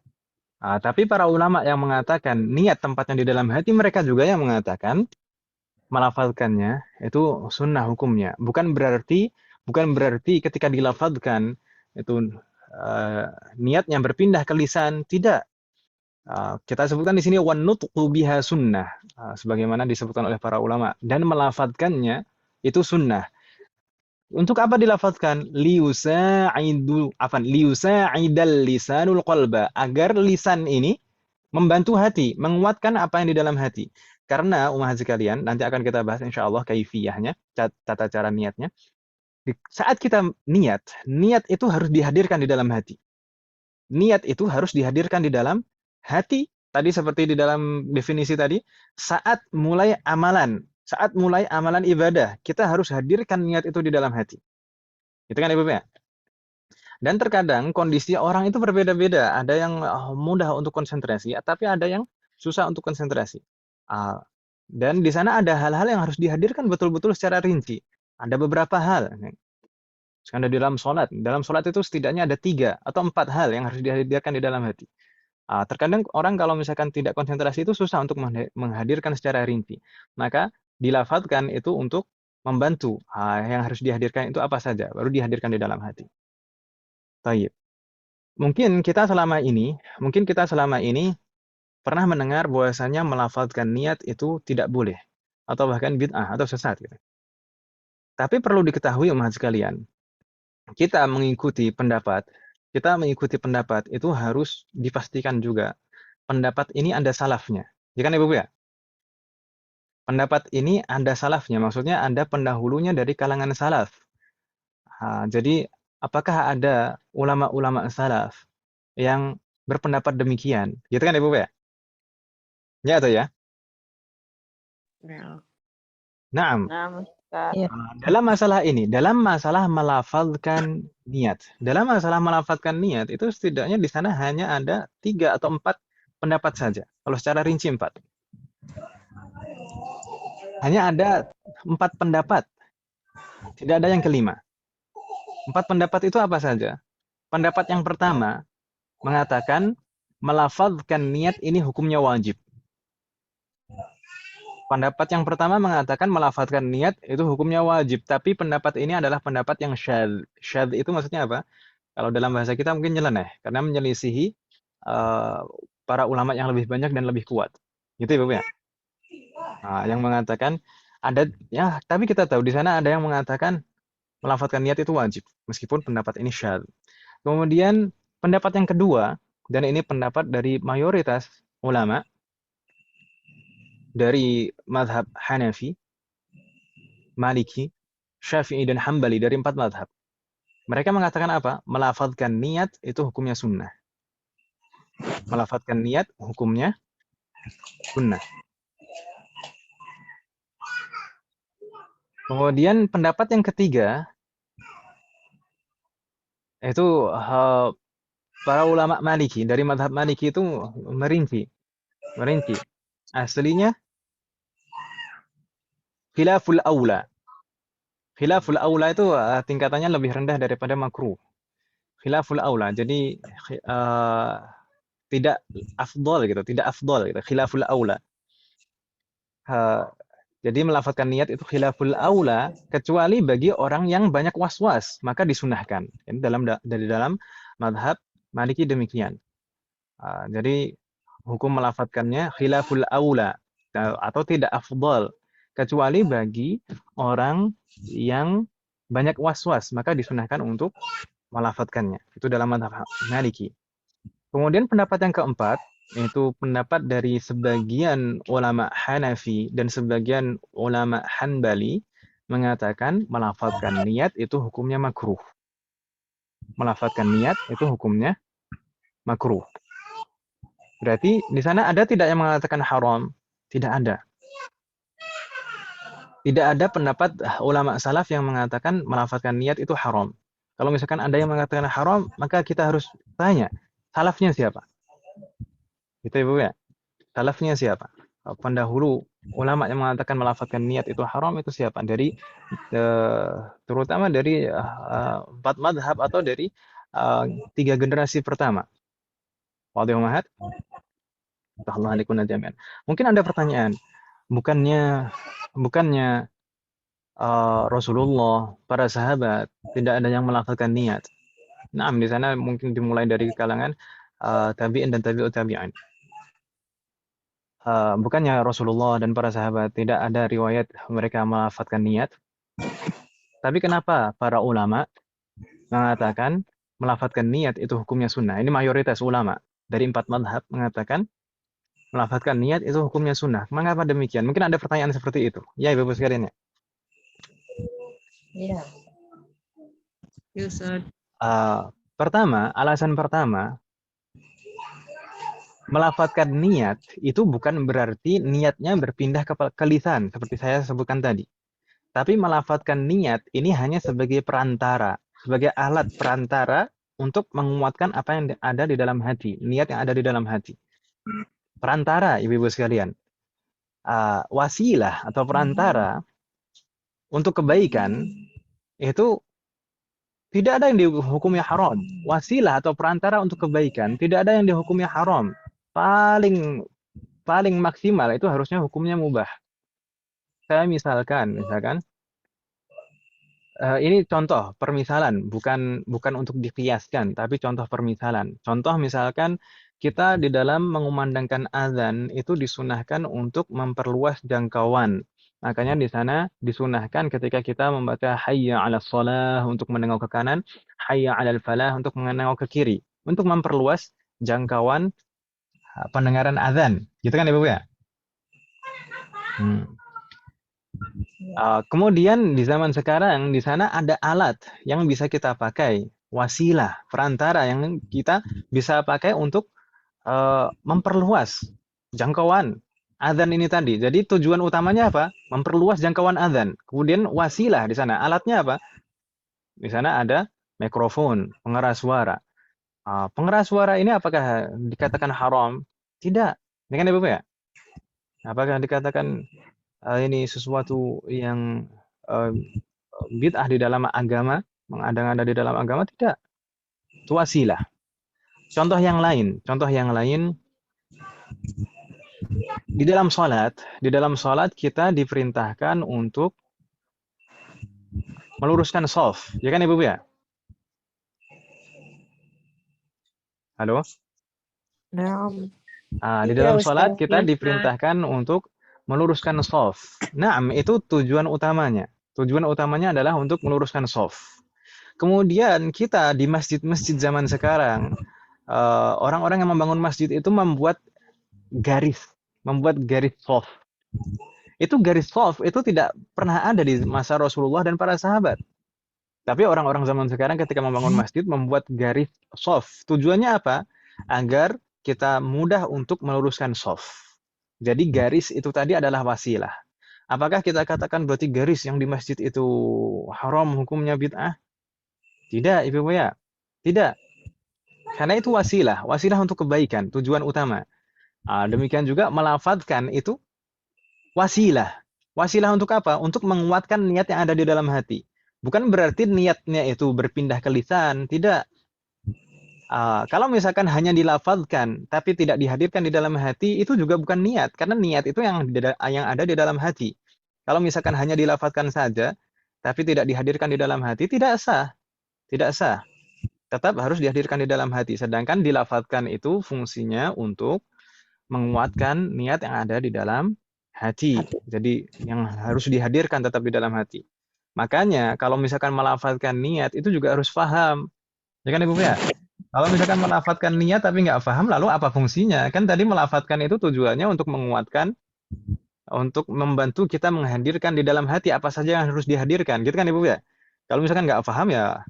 S1: Tapi para ulama yang mengatakan niat tempatnya di dalam hati, mereka juga yang mengatakan melafalkannya itu sunnah hukumnya. Bukan berarti ketika dilafalkan itu niatnya berpindah ke lisan, tidak. Kita sebutkan di sini wanutqu biha sunnah, sebagaimana disebutkan oleh para ulama, dan melafalkannya itu sunnah. Untuk apa dilafazkan? Liyusa'idal lisanul qalba, agar lisan ini membantu hati, menguatkan apa yang di dalam hati. Karena umat sekalian, nanti akan kita bahas insyaallah kaifiyahnya, tata cara niatnya. Saat kita niat itu harus dihadirkan di dalam hati. Niat itu harus dihadirkan di dalam hati. Tadi seperti di dalam definisi tadi, saat mulai amalan ibadah, kita harus hadirkan niat itu di dalam hati. Itu kan Ibu ya? Dan terkadang kondisi orang itu berbeda-beda. Ada yang mudah untuk konsentrasi, tapi ada yang susah untuk konsentrasi. Dan di sana ada hal-hal yang harus dihadirkan betul-betul secara rinci. Ada beberapa hal. Sekarang di dalam sholat. Dalam sholat itu setidaknya ada 3 atau 4 hal yang harus dihadirkan di dalam hati. Terkadang orang kalau misalkan tidak konsentrasi itu susah untuk menghadirkan secara rinci. Maka dilafadzkan itu untuk membantu. Yang harus dihadirkan itu apa saja, baru dihadirkan di dalam hati. Taib. Mungkin kita selama ini pernah mendengar bahwasanya melafadzkan niat itu tidak boleh, atau bahkan bid'ah atau sesat. Gitu. Tapi perlu diketahui umat sekalian, kita mengikuti pendapat itu harus dipastikan juga pendapat ini ada salafnya. Ya kan Ibu ya? Pendapat ini ada salafnya, maksudnya ada pendahulunya dari kalangan salaf. Jadi apakah ada ulama-ulama salaf yang berpendapat demikian? Gitu kan Ibu ya? Ya atau ya?
S3: Ya.
S1: Naam.
S3: Ya.
S1: Dalam masalah melafalkan niat. Dalam masalah melafalkan niat itu setidaknya di sana hanya ada 3 atau 4 pendapat saja. Kalau secara rinci 4. Hanya ada 4 pendapat. Tidak ada yang kelima. 4 pendapat itu apa saja? Pendapat yang pertama mengatakan melafalkan niat ini hukumnya wajib. Pendapat yang pertama mengatakan melafadzkan niat itu hukumnya wajib, tapi pendapat ini adalah pendapat yang syadz. Syadz itu maksudnya apa? Kalau dalam bahasa kita mungkin nyeleneh, karena menyelisihi para ulama yang lebih banyak dan lebih kuat. Gitu ya, Bapak ya? Yang mengatakan ada ya, tapi kita tahu di sana ada yang mengatakan melafadzkan niat itu wajib, meskipun pendapat ini syadz. Kemudian pendapat yang kedua, dan ini pendapat dari mayoritas ulama dari mazhab Hanafi, Maliki, Syafi'i, dan Hambali, dari 4 mazhab. Mereka mengatakan apa? Melafadzkan niat itu hukumnya sunnah. Melafadzkan niat hukumnya sunnah. Kemudian pendapat yang ketiga, itu para ulama Maliki, dari mazhab Maliki itu merinci. Aslinya khilaful aula. Khilaful aula itu tingkatannya lebih rendah daripada makruh. Khilaful aula. Jadi tidak afdol gitu, khilaful aula. Jadi melafadzkan niat itu khilaful aula kecuali bagi orang yang banyak was-was, maka disunahkan. Ini dari dalam mazhab Maliki demikian. Jadi hukum melafadzkannya khilaful aula atau tidak afdal. kecuali bagi orang yang banyak was-was, maka disunahkan untuk melafadzkannya. Itu dalam mazhab Maliki. Kemudian pendapat yang keempat, yaitu pendapat dari sebagian ulama Hanafi dan sebagian ulama Hanbali, mengatakan melafadzkan niat itu hukumnya makruh. Melafadzkan niat itu hukumnya makruh. Berarti di sana ada tidak yang mengatakan haram? Tidak ada. Tidak ada pendapat ulama salaf yang mengatakan melafadzkan niat itu haram. Kalau misalkan ada yang mengatakan haram, maka kita harus tanya, salafnya siapa? Gitu Ibu ya. Salafnya siapa? Pendahulu ulama yang mengatakan melafadzkan niat itu haram itu siapa? Dari terutama dari 4 madhab atau dari 3 generasi pertama. Wadih mahat. Allah alikuna jami'an. Mungkin ada pertanyaan. Bukannya Rasulullah, para sahabat tidak ada yang melafadzkan niat. Nah, di sana mungkin dimulai dari kalangan tabi'in dan tabi'ut tabi'in. Bukannya Rasulullah dan para sahabat tidak ada riwayat mereka melafadzkan niat. Tapi kenapa para ulama mengatakan melafadzkan niat itu hukumnya sunnah? Ini mayoritas ulama dari 4 madhab mengatakan melafadzkan niat itu hukumnya sunnah. Mengapa demikian? Mungkin ada pertanyaan seperti itu. Ya, Ibu sekalian ya.
S3: Iya.
S5: Ya, Ustaz.
S1: Alasan pertama, melafadzkan niat itu bukan berarti niatnya berpindah ke lisan seperti saya sebutkan tadi. Tapi melafadzkan niat ini hanya sebagai perantara, sebagai alat perantara untuk menguatkan apa yang ada di dalam hati, niat yang ada di dalam hati. Perantara, ibu-ibu sekalian. Wasilah atau perantara untuk kebaikan itu tidak ada yang dihukumnya haram. Wasilah atau perantara untuk kebaikan tidak ada yang dihukumnya haram. Paling maksimal itu harusnya hukumnya mubah. Saya misalkan ini contoh permisalan, bukan untuk dikiaskan, tapi contoh permisalan. Contoh misalkan kita di dalam mengumandangkan azan itu disunahkan untuk memperluas jangkauan. Makanya di sana disunahkan ketika kita membaca hayya 'alas shalah untuk menengok ke kanan, hayya 'alal falah untuk menengok ke kiri, untuk memperluas jangkauan pendengaran azan. Gitu kan Ibu ya? Kemudian di zaman sekarang di sana ada alat yang bisa kita pakai, wasilah, perantara yang kita bisa pakai untuk memperluas jangkauan azan ini tadi. Jadi tujuan utamanya apa? Memperluas jangkauan azan. Kemudian wasilah di sana, alatnya apa? Di sana ada mikrofon, pengeras suara. Pengeras suara ini apakah dikatakan haram? Tidak. Ini kan Ibu ya? Apakah dikatakan ini sesuatu yang bid'ah di dalam agama, mengada-ngada di dalam agama? Tidak. Itu wasilah. Contoh yang lain, di dalam salat kita diperintahkan untuk meluruskan shaf, ya kan Ibu ya? Halo? Di dalam salat kita diperintahkan untuk meluruskan shaf. Nah, itu tujuan utamanya. Tujuan utamanya adalah untuk meluruskan shaf. Kemudian kita di masjid-masjid zaman sekarang, orang-orang yang membangun masjid itu membuat garis shaf. Itu garis shaf itu tidak pernah ada di masa Rasulullah dan para sahabat. Tapi orang-orang zaman sekarang ketika membangun masjid membuat garis shaf. Tujuannya apa? Agar kita mudah untuk meluruskan shaf. Jadi garis itu tadi adalah wasilah. Apakah kita katakan berarti garis yang di masjid itu haram hukumnya bid'ah? Tidak, Ibu ya. Tidak. Karena itu wasilah untuk kebaikan, tujuan utama. Demikian juga melafadzkan itu wasilah. Wasilah untuk apa? Untuk menguatkan niat yang ada di dalam hati. Bukan berarti niatnya itu berpindah ke lisan, tidak. Kalau misalkan hanya dilafadzkan tapi tidak dihadirkan di dalam hati, itu juga bukan niat, karena niat itu yang ada di dalam hati. Kalau misalkan hanya dilafadzkan saja tapi tidak dihadirkan di dalam hati, tidak sah. Tetap harus dihadirkan di dalam hati. Sedangkan dilafadzkan itu fungsinya untuk menguatkan niat yang ada di dalam hati. Jadi yang harus dihadirkan tetap di dalam hati. Makanya kalau misalkan melafalkan niat itu juga harus paham. Ya kan Ibu ya? Kalau misalkan melafalkan niat tapi nggak paham, lalu apa fungsinya? Kan tadi melafalkan itu tujuannya untuk menguatkan, untuk membantu kita menghadirkan di dalam hati apa saja yang harus dihadirkan. Gitu kan Ibu ya? Kalau misalkan nggak paham ya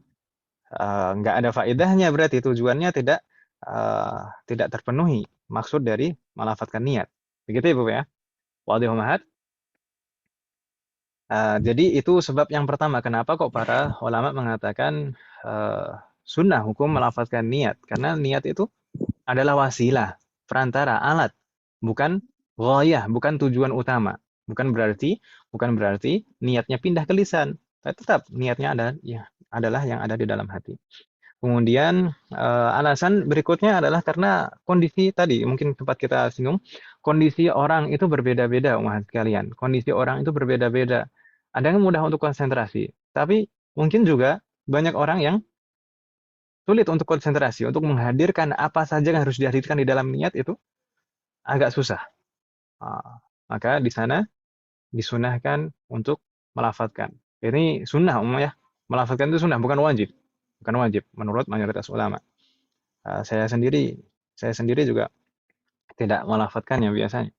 S1: nggak ada faedahnya, berarti tujuannya tidak terpenuhi maksud dari melafalkan niat. Begitu Ibu ya? Wadih Mahat. Jadi itu sebab yang pertama kenapa kok para ulama mengatakan sunnah hukum melafazkan niat, karena niat itu adalah wasilah, perantara, alat, bukan ghayah, bukan tujuan utama. Bukan berarti niatnya pindah ke lisan, tapi tetap niatnya adalah yang ada di dalam hati. Kemudian alasan berikutnya adalah karena kondisi tadi, mungkin tempat kita singgung, kondisi orang itu berbeda-beda, umat sekalian. Kondisi orang itu berbeda-beda. Ada yang mudah untuk konsentrasi, tapi mungkin juga banyak orang yang sulit untuk konsentrasi, untuk menghadirkan apa saja yang harus dihadirkan di dalam niat itu agak susah. Maka di sana disunahkan untuk melafadzkan. Ini sunnah ya. Melafadzkan itu sunnah, bukan wajib. Bukan wajib menurut mayoritas ulama. Saya sendiri juga tidak melafadzkannya biasanya.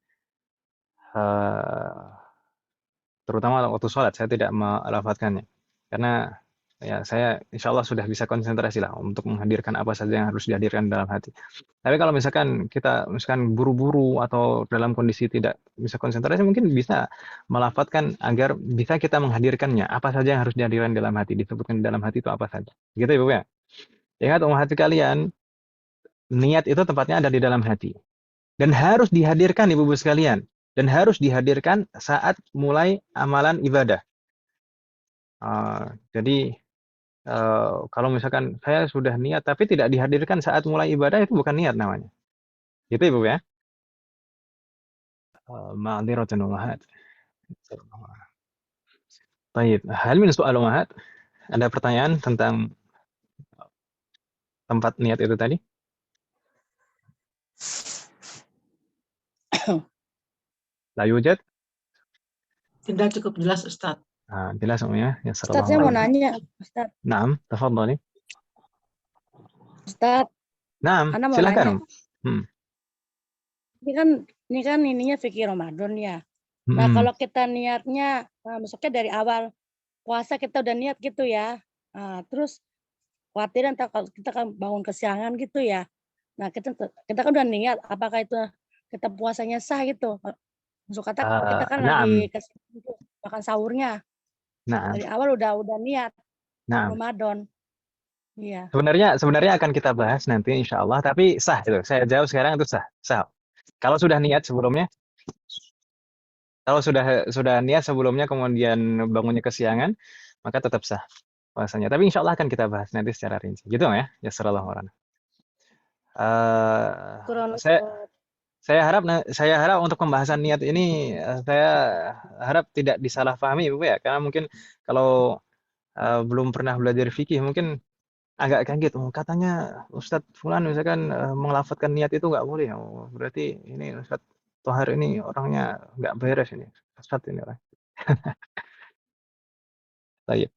S1: Terutama waktu sholat saya tidak melafadzkannya. Karena ya saya insya Allah sudah bisa konsentrasi lah untuk menghadirkan apa saja yang harus dihadirkan dalam hati. Tapi kalau misalkan kita buru-buru atau dalam kondisi tidak bisa konsentrasi, mungkin bisa melafadzkan agar bisa kita menghadirkannya. Apa saja yang harus dihadirkan dalam hati, disebutkan di dalam hati itu apa saja. Gitu Ibu ya. Ingat hati kalian, niat itu tempatnya ada di dalam hati. Dan harus dihadirkan Ibu-ibu sekalian. Dan harus dihadirkan saat mulai amalan ibadah. Jadi kalau misalkan saya sudah niat tapi tidak dihadirkan saat mulai ibadah, itu bukan niat namanya. Gitu Ibu ya. Ma'dziratun ummahat. Baik, hal min soal ummahat? Ada pertanyaan tentang tempat niat itu tadi? La yujad?
S5: Tidak cukup jelas Ustaz.
S1: Jelas ya. Ya,
S3: Ustaz, saya mau nanya. Ustaz.
S1: Naam, tafadhali.
S3: Ustaz,
S1: Naam,
S3: Ana mau
S1: silakan.
S3: nanya. Ini kan ininya fikih Ramadan ya. Nah, kalau kita niatnya, maksudnya dari awal puasa kita udah niat gitu ya. Terus khawatir entar kalau kita kan bangun kesiangan gitu ya. Nah, kita kan udah niat, apakah itu kita puasanya sah gitu? Maksud kata kita kan lagi makan sahurnya. Dari awal udah niat Ramadan. Iya.
S1: Sebenarnya akan kita bahas nanti insya Allah, tapi sah itu. Saya jawab sekarang itu sah. Kalau sudah niat sebelumnya, kemudian bangunnya kesiangan, maka tetap sah puasanya. Tapi insya Allah akan kita bahas nanti secara rinci. Gitu ya? Ya sallallahu alaihi Saya harap untuk pembahasan niat ini saya harap tidak disalahpahami Ibu ya, karena mungkin kalau belum pernah belajar fikih mungkin agak kaget. Katanya Ustadz Fulan misalkan melafadzkan niat itu nggak boleh. Berarti ini Ustadz Tohar ini orangnya nggak beres ini. Ustadz ini orang.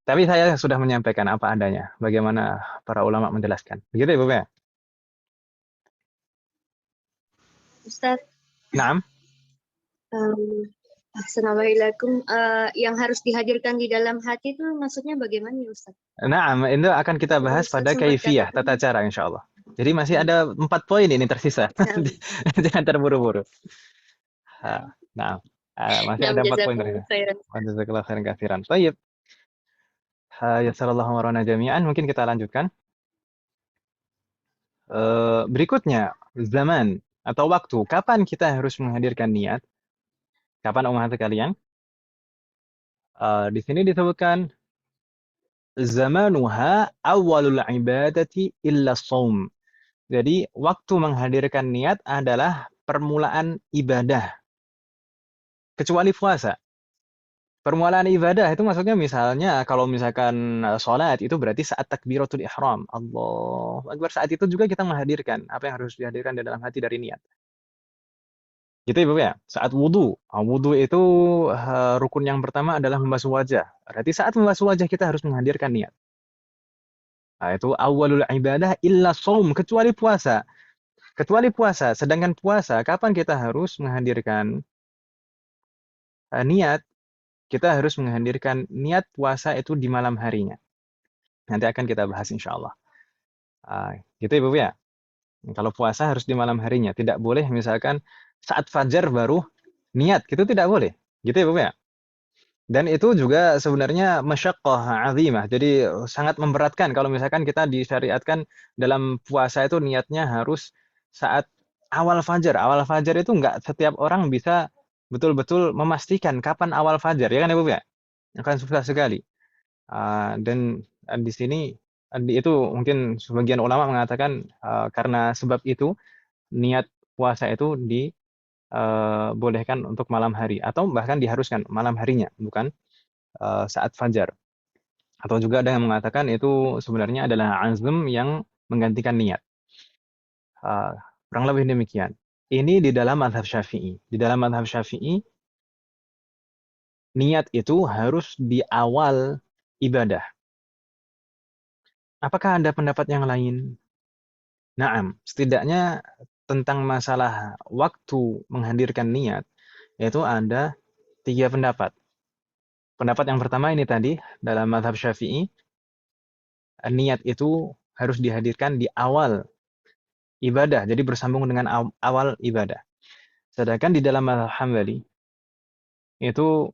S1: Tapi saya sudah menyampaikan apa adanya. Bagaimana para ulama menjelaskan. Begitu Ibu ya?
S6: Ustaz.
S1: Naam.
S6: Assalamualaikum. Yang harus dihadirkan di dalam hati itu maksudnya bagaimana ya Ustaz?
S1: Naam, itu akan kita bahas pada kaifiyah, tata cara insya Allah. Jadi masih ada 4 poin ini tersisa. Jangan terburu-buru. Nah, masih ada 4 poin tersisa. Jazakallahu khairan katsiran. Baik. Yassarallahu warana jami'an. Mungkin kita lanjutkan. Berikutnya, zaman atau waktu. Kapan kita harus menghadirkan niat? Kapan umat kalian? Di sini disebutkan zamanuha awwalul ibadati illa shaum. Jadi waktu menghadirkan niat adalah permulaan ibadah kecuali puasa. Permulaan ibadah itu maksudnya misalnya kalau misalkan sholat itu berarti saat takbiratul ihram. Allahu Akbar, saat itu juga kita menghadirkan apa yang harus dihadirkan di dalam hati dari niat. Gitu Ibu ya. Saat wudu. Wudu itu rukun yang pertama adalah membasuh wajah. Berarti saat membasuh wajah kita harus menghadirkan niat. Nah, itu awalul ibadah illa shaum, kecuali puasa. Kecuali puasa. Sedangkan puasa, kapan kita harus menghadirkan niat? Kita harus menghadirkan niat puasa itu di malam harinya. Nanti akan kita bahas insya Allah. Gitu Ibu ya. Kalau puasa harus di malam harinya. Tidak boleh misalkan saat fajar baru niat. Gitu tidak boleh. Gitu Ibu ya. Dan itu juga sebenarnya masyaqqah azimah. Jadi sangat memberatkan kalau misalkan kita disyariatkan dalam puasa itu niatnya harus saat awal fajar. Awal fajar itu enggak setiap orang bisa betul-betul memastikan kapan awal fajar. Ya kan Ibu ya? Akan susah sekali. Dan di sini itu mungkin sebagian ulama mengatakan karena sebab itu niat puasa itu dibolehkan untuk malam hari atau bahkan diharuskan malam harinya, bukan saat fajar. Atau juga ada yang mengatakan itu sebenarnya adalah azm yang menggantikan niat. Kurang lebih demikian. Ini di dalam mazhab Syafi'i. Di dalam mazhab Syafi'i, niat itu harus di awal ibadah. Apakah ada pendapat yang lain? Naam, setidaknya tentang masalah waktu menghadirkan niat, yaitu ada 3 pendapat. Pendapat yang pertama ini tadi, dalam mazhab Syafi'i, niat itu harus dihadirkan di awal ibadah, jadi bersambung dengan awal ibadah. Sedangkan di dalam mazhab Hambali, itu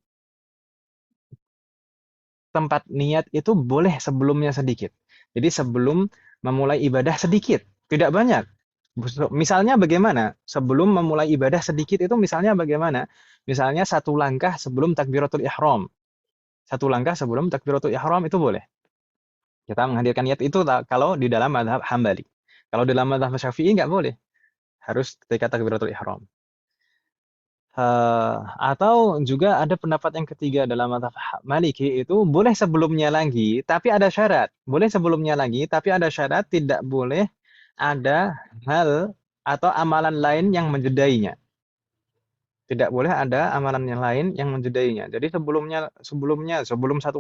S1: tempat niat itu boleh sebelumnya sedikit. Jadi sebelum memulai ibadah sedikit, tidak banyak. Misalnya bagaimana? Sebelum memulai ibadah sedikit itu misalnya bagaimana? Misalnya 1 langkah sebelum takbiratul ihram. 1 langkah sebelum takbiratul ihram itu boleh. Kita menghadirkan niat itu kalau di dalam mazhab Hambali. Kalau di dalam mazhab Syafi'i nggak boleh. Harus ketika takbiratul ihram. Atau juga ada pendapat yang ketiga dalam mazhab Maliki itu boleh sebelumnya lagi, tapi ada syarat. Boleh sebelumnya lagi, tapi ada syarat tidak boleh ada hal atau amalan lain yang menjedainya. Tidak boleh ada amalan yang lain yang menjedainya. Jadi sebelum 1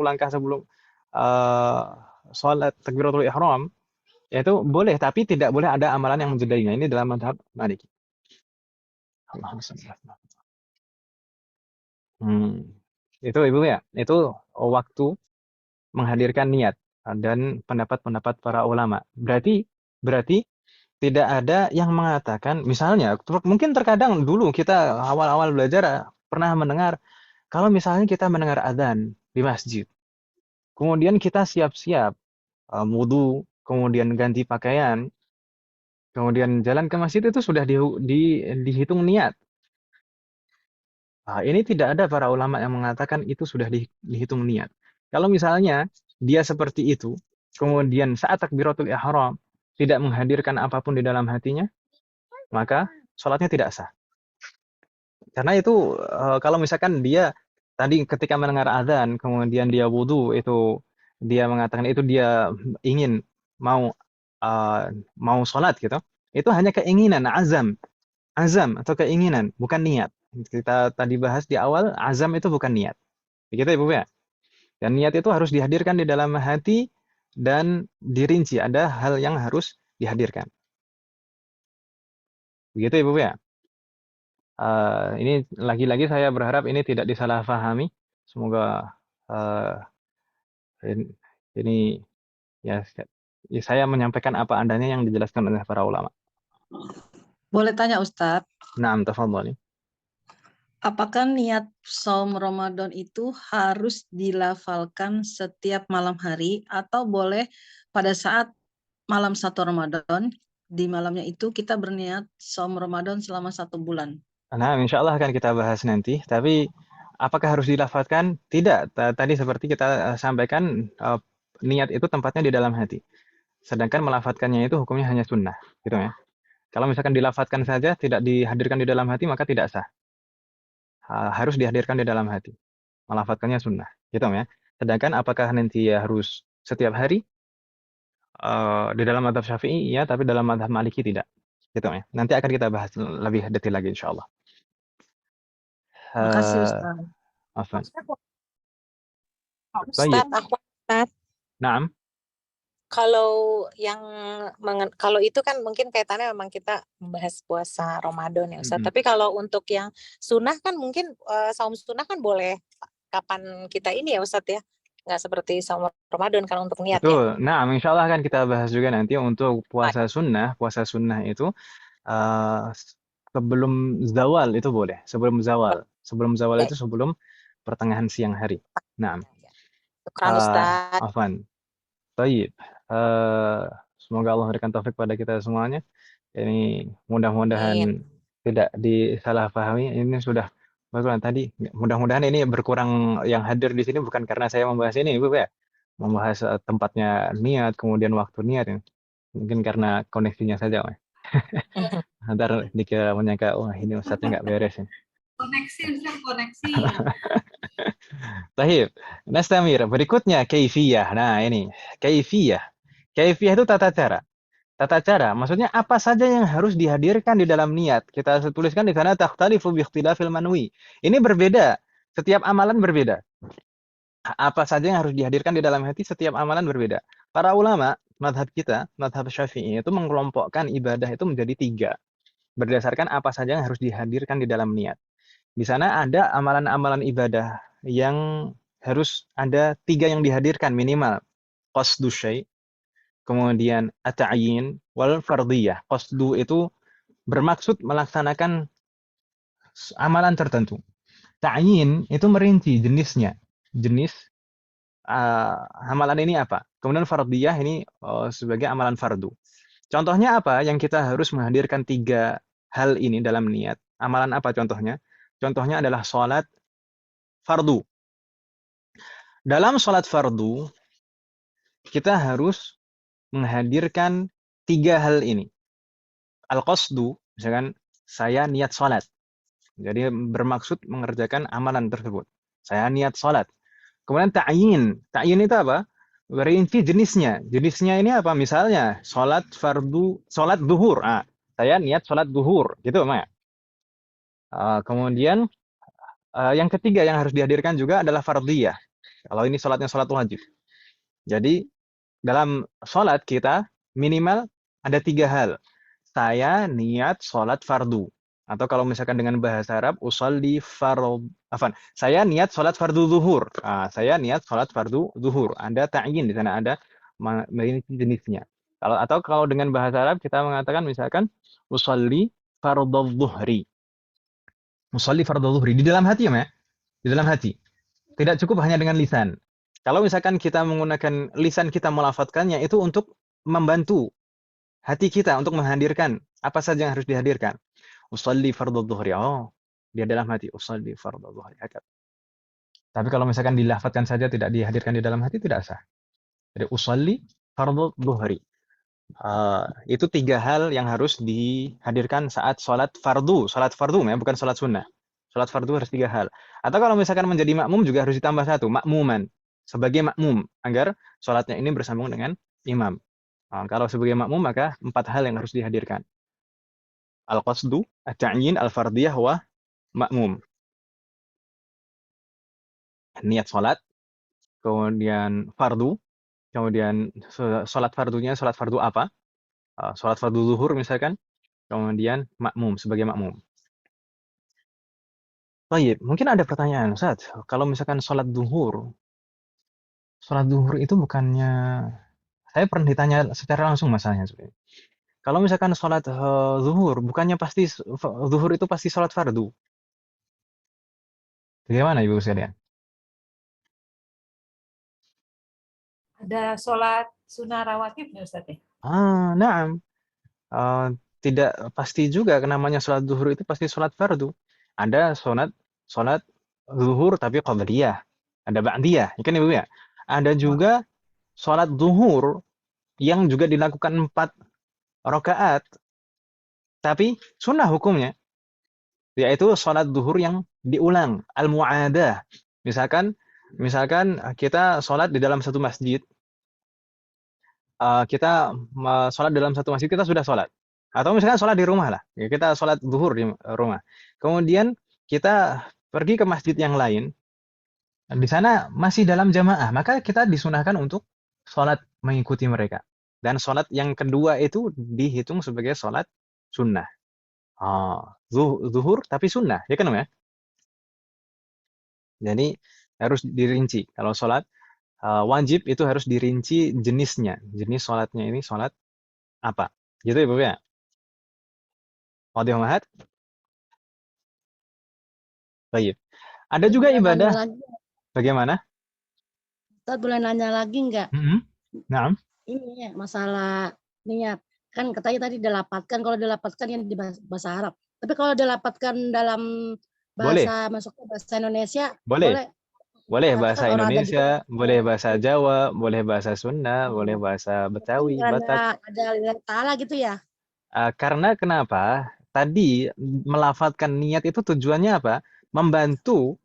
S1: langkah sebelum sholat takbiratul ihram itu boleh, tapi tidak boleh ada amalan yang menjedainya. Ini dalam mazhab Maliki. Allahumma. Itu Ibu ya, itu waktu menghadirkan niat dan pendapat-pendapat para ulama. Berarti tidak ada yang mengatakan, misalnya mungkin terkadang dulu kita awal-awal belajar pernah mendengar kalau misalnya kita mendengar adzan di masjid, kemudian kita siap-siap wudu, kemudian ganti pakaian, kemudian jalan ke masjid itu sudah dihitung niat. Ini tidak ada para ulama yang mengatakan itu sudah dihitung niat. Kalau misalnya dia seperti itu, kemudian saat takbiratul ihram tidak menghadirkan apapun di dalam hatinya, maka sholatnya tidak sah. Karena itu kalau misalkan dia tadi ketika mendengar azan, kemudian dia wudu, itu dia mengatakan itu dia ingin mau sholat gitu, itu hanya keinginan, azam atau keinginan, bukan niat. Kita tadi bahas di awal, azam itu bukan niat. Begitu Ibu ya. Dan niat itu harus dihadirkan di dalam hati dan dirinci. Ada hal yang harus dihadirkan. Begitu Ibu ya. Ini lagi-lagi saya berharap ini tidak disalahpahami. Semoga ini ya saya menyampaikan apa adanya yang dijelaskan oleh para ulama.
S2: Boleh tanya Ustadz?
S1: Naam, tafadhali.
S2: Apakah niat saum Ramadan itu harus dilafalkan setiap malam hari atau boleh pada saat malam 1 Ramadan, di malamnya itu kita berniat saum Ramadan selama 1 bulan?
S1: Nah, insya Allah akan kita bahas nanti. Tapi apakah harus dilafadzkan? Tidak. Tadi seperti kita sampaikan, niat itu tempatnya di dalam hati. Sedangkan melafadzkannya itu hukumnya hanya sunnah, gitu ya. Kalau misalkan dilafadzkan saja, tidak dihadirkan di dalam hati, maka tidak sah. Harus dihadirkan di dalam hati. Melafadzkannya sunnah, gitu ya. Sedangkan apakah nanti harus setiap hari? Di dalam mazhab Syafi'i ya, tapi dalam mazhab Maliki tidak. Gitu ya. Nanti akan kita bahas lebih detail lagi insya Allah.
S2: Makasih
S1: Eh,
S2: Ustaz.
S1: Afwan.
S7: Ustaz,
S1: Baik.
S7: Ustaz,
S1: Naam.
S7: kalau kalau itu kan mungkin kaitannya memang kita membahas puasa Ramadan ya Ustaz. Tapi kalau untuk yang sunnah kan mungkin saum sunnah kan boleh kapan kita ini ya Ustaz ya. Nggak seperti saum Ramadan kalau untuk niat ya.
S1: Betul. Nah, insya Allah kan kita bahas juga nanti untuk puasa sunnah. Puasa sunnah itu eh, sebelum zawal itu boleh. Sebelum zawal. Sebelum zawal itu sebelum pertengahan siang hari. Nah,
S7: Syukran Ustaz.
S1: Afwan. Baik. Semoga Allah memberikan taufik pada kita semuanya. Ini mudah-mudahan tidak disalahpahami. Ini sudah bagus tadi. Mudah-mudahan ini berkurang yang hadir di sini bukan karena saya membahas ini, Ibu ya. Membahas tempatnya niat, kemudian waktu niat. Ya. Mungkin karena koneksinya saja. Ntar dikira menyangka, wah ini Ustadznya nggak beres. Ya.
S5: Koneksi.
S1: Tahib. Nastamir. Berikutnya, kaifiyah. Nah, ini. Kaifiyah. Kaifiyah itu tata cara. Tata cara, maksudnya apa saja yang harus dihadirkan di dalam niat. Kita tuliskan di sana takhtalifu bi ikhtilafil manwi. Ini berbeda. Setiap amalan berbeda. Apa saja yang harus dihadirkan di dalam hati, setiap amalan berbeda. Para ulama, madhab kita, madhab Syafi'i itu mengelompokkan ibadah itu menjadi 3. Berdasarkan apa saja yang harus dihadirkan di dalam niat. Di sana ada amalan-amalan ibadah yang harus ada 3 yang dihadirkan minimal. Qasdu syai', kemudian at-ta'yin wal fardiyah. Qasdu itu bermaksud melaksanakan amalan tertentu. Ta'yin itu merinci jenisnya. Jenis amalan ini apa? Kemudian fardiyah ini sebagai amalan fardu. Contohnya apa? Yang kita harus menghadirkan 3 hal ini dalam niat. Amalan apa contohnya? Contohnya adalah sholat fardu. Dalam sholat fardu, kita harus menghadirkan 3 hal ini. Al-qasdu, misalkan saya niat sholat. Jadi bermaksud mengerjakan amalan tersebut. Saya niat sholat. Kemudian ta'yin. Ta'yin itu apa? Berinci jenisnya. Jenisnya ini apa? Misalnya sholat fardu, sholat duhur. Saya niat sholat duhur. Gitu, Mak. Kemudian yang ketiga yang harus dihadirkan juga adalah fardiyah. Kalau ini sholatnya sholat wajib. Jadi dalam sholat kita minimal ada 3 hal. Saya niat sholat fardu. Atau kalau misalkan dengan bahasa Arab, usolli fardu. Saya niat sholat fardu zuhur. Saya niat sholat fardu zuhur. Ada ta'yin di sana, ada jenisnya. Kalau dengan bahasa Arab kita mengatakan misalkan usolli fardu zuhri. Usolli fardu zuhri di dalam hati ya, di dalam hati. Tidak cukup hanya dengan lisan. Kalau misalkan kita menggunakan lisan kita melafatkannya itu untuk membantu hati kita untuk menghadirkan apa saja yang harus dihadirkan. Usolli fardhu dhuhri. Dia dalam hati usolli fardhu dhuhri. Tapi kalau misalkan dilafatkan saja tidak dihadirkan di dalam hati tidak sah. Jadi usolli fardhu dhuhri. Itu 3 hal yang harus dihadirkan saat sholat fardu. Sholat fardu ya, bukan sholat sunnah. Sholat fardu harus 3 hal. Atau kalau misalkan menjadi makmum juga harus ditambah 1, makmuman. Sebagai makmum, agar sholatnya ini bersambung dengan imam. Kalau sebagai makmum maka 4 hal yang harus dihadirkan. Al-qasdu, at-ta'yin, al-fardiyah, wa makmum. Niat sholat, kemudian fardu, kemudian sholat fardunya, sholat fardu apa? Sholat fardu zuhur misalkan, kemudian makmum, sebagai makmum. Baik, mungkin ada pertanyaan, Ustaz. Kalau misalkan sholat duhur itu bukannya, saya pernah ditanya secara langsung masalahnya sebenarnya. Kalau misalkan sholat zuhur, bukannya pasti zuhur itu pasti sholat fardu. Bagaimana Ibu sekalian?
S5: Ada sholat sunnah rawatib nggak Ustaz?
S1: Naam. Tidak pasti juga namanya sholat zuhur itu pasti sholat fardu. Ada sholat zuhur tapi qabliyah, ada ba'diyah, ya kan Ibu ya? Ada juga sholat zuhur yang juga dilakukan 4 rakaat, tapi sunnah hukumnya, yaitu sholat zuhur yang diulang, al-mu'adah. Misalkan kita sholat di dalam satu masjid, kita sholat dalam satu masjid, kita sudah sholat. Atau misalkan sholat di rumah lah, ya, kita sholat zuhur di rumah. Kemudian kita pergi ke masjid yang lain, di sana masih dalam jamaah, maka kita disunahkan untuk sholat mengikuti mereka. Dan sholat yang kedua itu dihitung sebagai sholat sunnah. Zuhur tapi sunnah, ya kan ya? Jadi harus dirinci. Kalau sholat wajib itu harus dirinci jenisnya. Jenis sholatnya ini sholat apa? Gitu ya, Bu ya? Wadih Mahat? Baik. Ada juga
S3: Boleh nanya
S1: ibadah
S3: lagi,
S1: bagaimana?
S3: Ustaz boleh nanya lagi nggak?
S1: Nah,
S3: Ini ya, masalah niat. Kan katanya tadi dilapatkan, kalau dilapatkan yang di bahasa Arab. Tapi kalau dilapatkan dalam
S1: boleh,
S3: bahasa, masuknya bahasa Indonesia,
S1: boleh.
S3: boleh.
S1: Boleh
S3: Berarti
S1: bahasa
S3: kan orang ada juga
S1: Indonesia, boleh bahasa Jawa, boleh bahasa Sunda, boleh bahasa Betawi, Batak.
S3: ada lillahi ta'ala gitu ya.
S1: Karena kenapa? Tadi melafatkan niat itu tujuannya apa? Membantu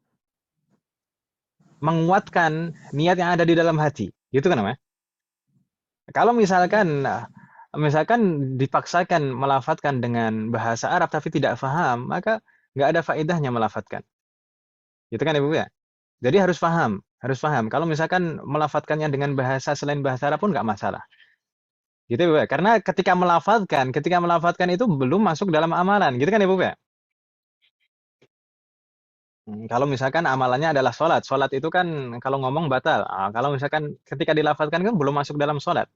S1: menguatkan niat yang ada di dalam hati. Gitu kan, namanya? Kalau misalkan dipaksakan melafatkan dengan bahasa Arab tapi tidak paham, maka nggak ada faedahnya melafatkan. Gitu kan, Ibu ya? Jadi harus paham, harus paham. Kalau misalkan melafatkannya dengan bahasa selain bahasa Arab pun nggak masalah. Gitu ya, Bu ya? Karena ketika melafatkan itu belum masuk dalam amalan, gitu kan, Ibu ya? Kalau misalkan amalannya adalah sholat, sholat itu kan kalau ngomong batal. Kalau misalkan ketika dilafatkan kan belum masuk dalam sholat.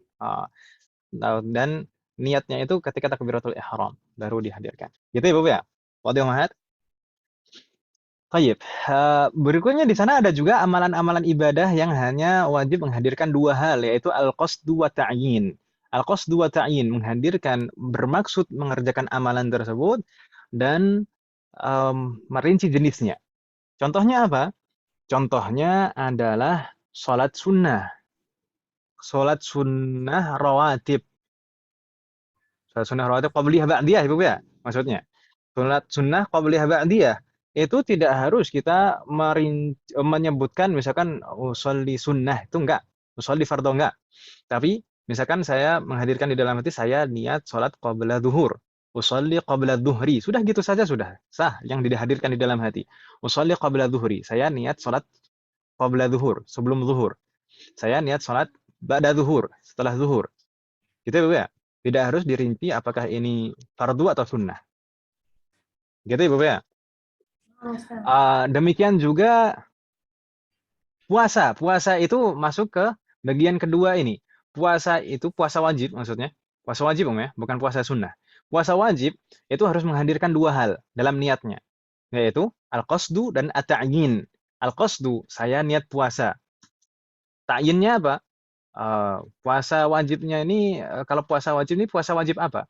S1: Dan niatnya itu ketika takbiratul ihram baru dihadirkan. Gitu ya, Bu ya? Wadih Mahat. Baik. Berikutnya di sana ada juga amalan-amalan ibadah yang hanya wajib menghadirkan dua hal, yaitu al-qasdu wa ta'yin. Al-qasdu wa ta'yin menghadirkan bermaksud mengerjakan amalan tersebut dan merinci jenisnya. Contohnya apa? Contohnya adalah sholat sunnah. Sholat sunnah rawatib. Sholat sunnah rawatib qabliyah ba'diyah, Ibu ya, maksudnya. Sholat sunnah qabliyah ba'diyah. Itu tidak harus kita menyebutkan misalkan usolli sunnah, itu enggak. Usolli fardhu enggak. Tapi misalkan saya menghadirkan di dalam hati saya niat sholat qabla zuhur. Usolli qabla zuhri. Sudah gitu saja sudah sah yang dihadirkan di dalam hati. Usolli qabla zuhri. Saya niat sholat qabla zuhur, sebelum zuhur. Saya niat sholat ba'da zuhur, setelah zuhur. Gitu ya, Bu ya? Tidak harus dirinci apakah ini fardu atau sunnah. Gitu ya, Bu ya? Demikian juga puasa. Puasa itu masuk ke bagian kedua ini. Puasa itu puasa wajib maksudnya. Puasa wajib, ya, bukan puasa sunnah. Puasa wajib itu harus menghadirkan dua hal dalam niatnya, yaitu al-qasdu dan at-ta'yin. Al-qasdu, saya niat puasa. Ta'yinnya apa? Puasa wajibnya ini, kalau puasa wajib ini puasa wajib apa?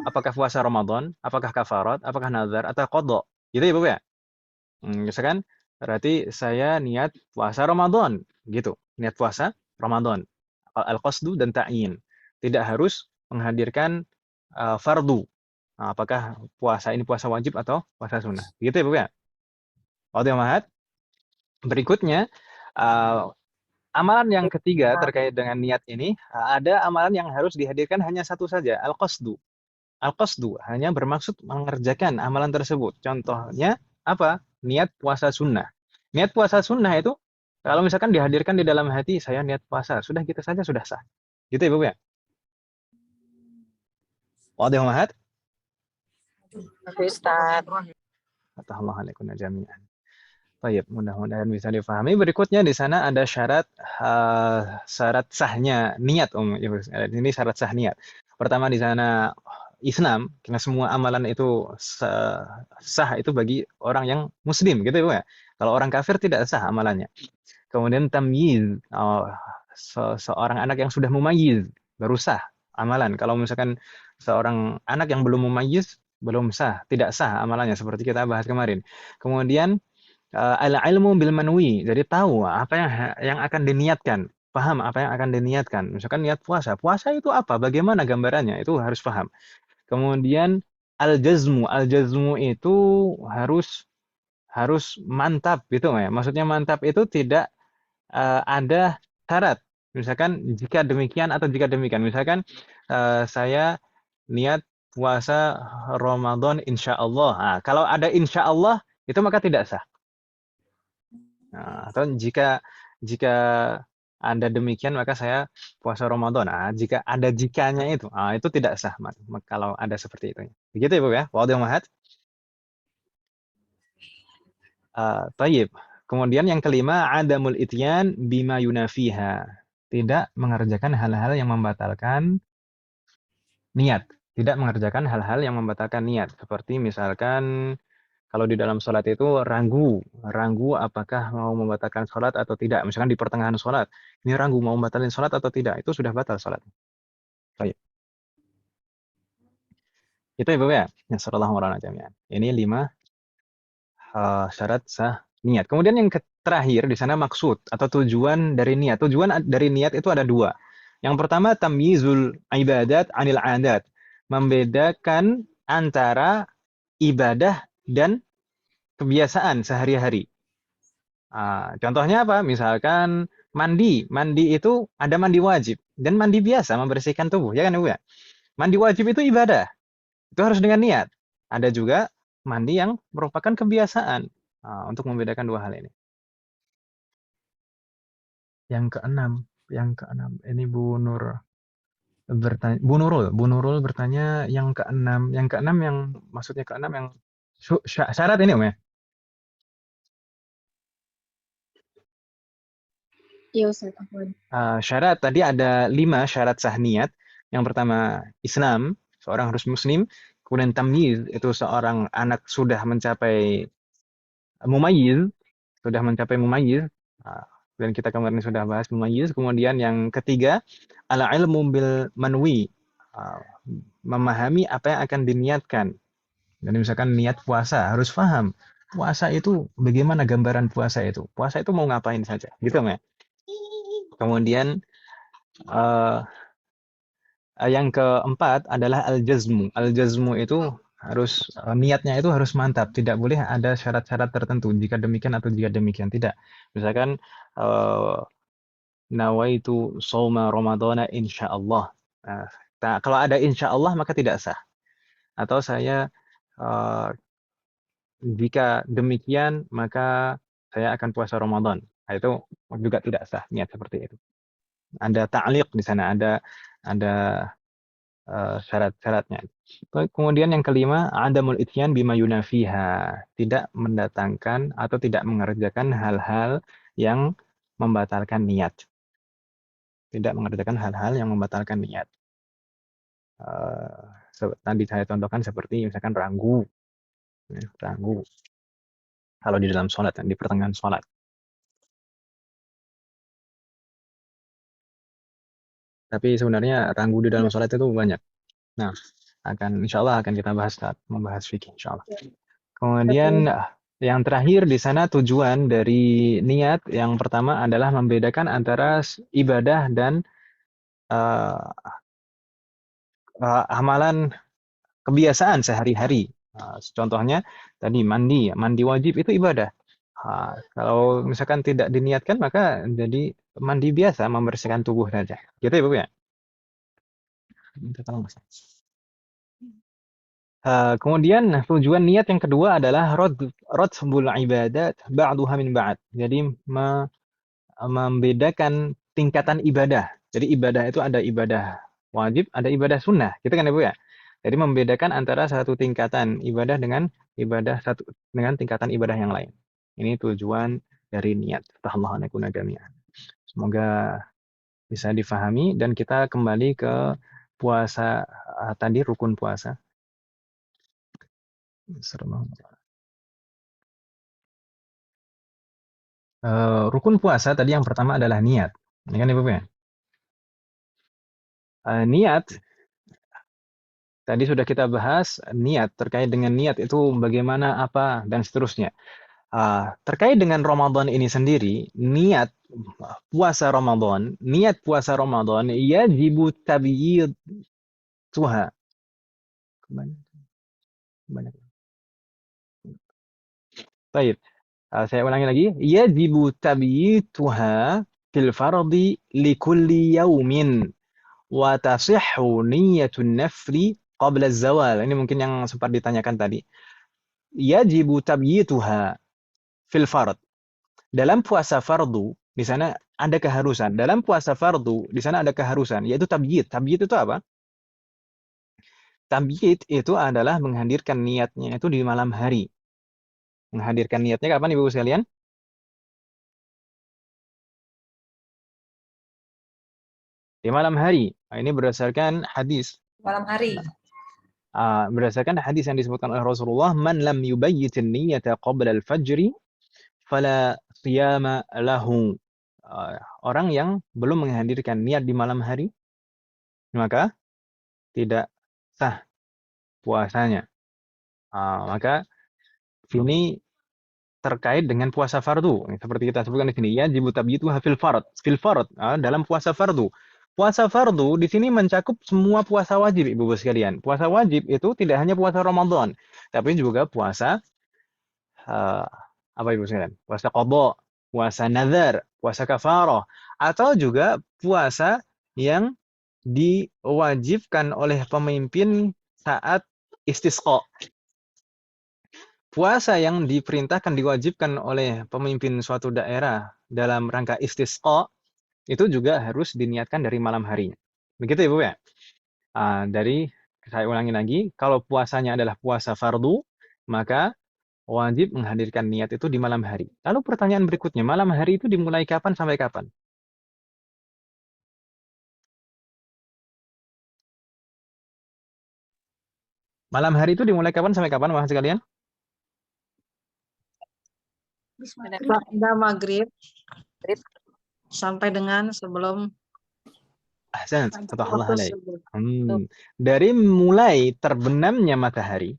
S1: Apakah puasa Ramadan, apakah kafarat, apakah nazar, atau qadha? Gitu ya, Bu ya? Misalkan berarti saya niat puasa Ramadan, gitu. Niat puasa Ramadan. Al-qasdu dan ta'yin. Tidak harus menghadirkan fardu. Apakah puasa ini puasa wajib atau puasa sunnah. Gitu ya, Bu ya? Wadih Mahat. Berikutnya, amalan yang ketiga terkait dengan niat ini, ada amalan yang harus dihadirkan hanya satu saja, al-qasdu. Al-qasdu hanya bermaksud mengerjakan amalan tersebut. Contohnya apa? Niat puasa sunnah. Niat puasa sunnah itu kalau misalkan dihadirkan di dalam hati, saya niat puasa, sudah gitu saja sudah sah. Gitu ya, Bu ya? Wadih Mahat.
S7: Ustaz.
S1: Fatahullah alaikum jami'an. Baik, mudah-mudahan bisa difahami. Berikutnya di sana ada syarat sahnya niat, Ini syarat sah niat. Pertama di sana Islam, karena semua amalan itu sah itu bagi orang yang muslim, gitu ya. Kalau orang kafir tidak sah amalannya. Kemudian tamyiz, seorang anak yang sudah mumayyiz baru sah amalan. Kalau misalkan seorang anak yang belum mumayyiz belum sah, tidak sah amalannya seperti kita bahas kemarin. Kemudian al-ilmu bil manwi, jadi tahu apa yang akan diniatkan, paham apa yang akan diniatkan. Misalkan niat puasa, puasa itu apa, bagaimana gambarannya, itu harus paham. Kemudian al-jazmu itu harus mantap gitu ya. Maksudnya mantap itu tidak ada syarat. Misalkan jika demikian atau jika demikian. Misalkan saya niat puasa Ramadan insya Allah. Kalau ada insya Allah itu maka tidak sah. Nah, atau jika jika Anda demikian maka saya puasa Ramadan. Nah, jika ada jikanya itu tidak sah kalau ada seperti itu. Begitu ya, Bu ya. Wadih mahat. Tayyib. Kemudian yang kelima, adamul ityan bima yunafiha. Tidak mengerjakan hal-hal yang membatalkan niat. Tidak mengerjakan hal-hal yang membatalkan niat. Seperti misalkan kalau di dalam sholat itu ragu apakah mau membatalkan sholat atau tidak. Misalkan di pertengahan sholat, ini ragu mau membatalkan sholat atau tidak. Itu sudah batal sholat. Baik. Itu Ibu ya. Nasallallahu alaihi wasallam. Ini 5 syarat sah niat. Kemudian yang terakhir di sana maksud atau tujuan dari niat. Tujuan dari niat itu ada 2. Yang pertama tamyizul ibadat anil adat. Membedakan antara ibadah dan kebiasaan sehari-hari. Contohnya apa? Misalkan mandi. Mandi itu ada mandi wajib dan mandi biasa membersihkan tubuh, ya kan Ibu ya? Mandi wajib itu ibadah. Itu harus dengan niat. Ada juga mandi yang merupakan kebiasaan. Untuk membedakan 2 hal ini. Yang keenam ini Bu Nur bertanya, Bu Nurul bertanya yang keenam yang maksudnya keenam yang syarat ini Om ya?
S6: Iya Ustaz, afwan.
S1: Syarat tadi ada 5 syarat sah niat. Yang pertama Islam, seorang harus muslim. Kemudian tamyiz, itu seorang anak sudah mencapai mumayyiz, dan kita kemarin sudah bahas mumayyiz. Kemudian yang ketiga al-ilmu bil manwi, memahami apa yang akan diniatkan. Dan misalkan niat puasa, harus paham puasa itu bagaimana gambaran puasa itu. Puasa itu mau ngapain saja, gitu ya. Kemudian yang keempat adalah al-jazmu. Al-jazmu itu harus niatnya itu harus mantap, tidak boleh ada syarat-syarat tertentu jika demikian atau jika demikian, tidak. Misalkan nawaitu shauma ramadhana insyaallah. Kalau ada insyaallah maka tidak sah. Atau saya jika demikian maka saya akan puasa Ramadan. Itu juga tidak sah niat seperti itu. Ada ta'liq di sana, ada syarat-syaratnya. Kemudian yang kelima, adamul ityan bima yunafiha. Tidak mendatangkan atau tidak mengerjakan hal-hal yang membatalkan niat. Tidak mengerjakan hal-hal yang membatalkan niat. Tadi saya contohkan seperti misalkan ragu. Kalau di dalam sholat, di pertengahan sholat. Tapi sebenarnya ragu di dalam sholat itu banyak. Nah, insya Allah akan kita bahas saat membahas fikih, insya Allah. Kemudian yang terakhir di sana tujuan dari niat yang pertama adalah membedakan antara ibadah dan amalan kebiasaan sehari-hari. Contohnya tadi mandi wajib itu ibadah. Kalau misalkan tidak diniatkan maka jadi mandi biasa, membersihkan tubuh saja. Gitu ya Bu ya? Minta tolong Mas. Kemudian tujuan niat yang kedua adalah radful ibadat ba'duha min ba'd. Jadi membedakan tingkatan ibadah. Jadi ibadah itu ada ibadah wajib, ada ibadah sunnah. Gitu kan ya Bu ya? Jadi membedakan antara satu tingkatan ibadah dengan tingkatan ibadah yang lain. Ini tujuan dari niat. Semoga bisa difahami dan kita kembali ke puasa tadi, rukun puasa. Rukun puasa tadi yang pertama adalah niat. Ini kan Ibu ya? Niat tadi sudah kita bahas, niat terkait dengan niat itu bagaimana, apa dan seterusnya. Terkait dengan Ramadan ini sendiri, niat puasa Ramadan yajibu tabyidzuha. Baik. Saya ulangi lagi, yajibu tabyidzuha fil fardi likulli yaumin wa tasihhu niyyatun nafli qabla az-zawal. Ini mungkin yang sempat ditanyakan tadi. yajibu tabyituha fil fard. Dalam puasa fardu, di sana ada keharusan. Dalam puasa fardu, di sana ada keharusan, yaitu tabyit. Tabyit itu apa? Tabyit itu adalah menghadirkan niatnya itu di malam hari. Menghadirkan niatnya kapan, Ibu sekalian? Di malam hari. Nah, ini berdasarkan hadis.
S5: Malam hari.
S1: Berdasarkan hadis yang disebutkan oleh Rasulullah, man lam yubayyitin niyata qabla al-fajri fala qiyama lahu. Orang yang belum menghadirkan niat di malam hari, maka tidak sah puasanya. Maka ini terkait dengan puasa fardu. Seperti kita sebutkan di sini, ya yajibu tabyituha fil fard. Fil fard, dalam puasa fardu. Puasa fardu di sini mencakup semua puasa wajib, Ibu sekalian. Puasa wajib itu tidak hanya puasa Ramadan, tapi juga puasa apa Ibu sekalian? Puasa qadha, puasa nazar, puasa kafarah, atau juga puasa yang diwajibkan oleh pemimpin saat istisqa. Puasa yang diperintahkan, diwajibkan oleh pemimpin suatu daerah dalam rangka istisqa, itu juga harus diniatkan dari malam harinya. Begitu Ibu ya? Saya ulangi lagi, kalau puasanya adalah puasa fardu, maka wajib menghadirkan niat itu di malam hari. Lalu pertanyaan berikutnya, malam hari itu dimulai kapan sampai kapan? Malam hari itu dimulai kapan sampai kapan, Mas sekalian?
S2: Pada maghrib sampai dengan sebelum
S1: Ahsan, Allah
S2: waktu
S1: alaik.
S2: subuh.
S1: Dari mulai terbenamnya matahari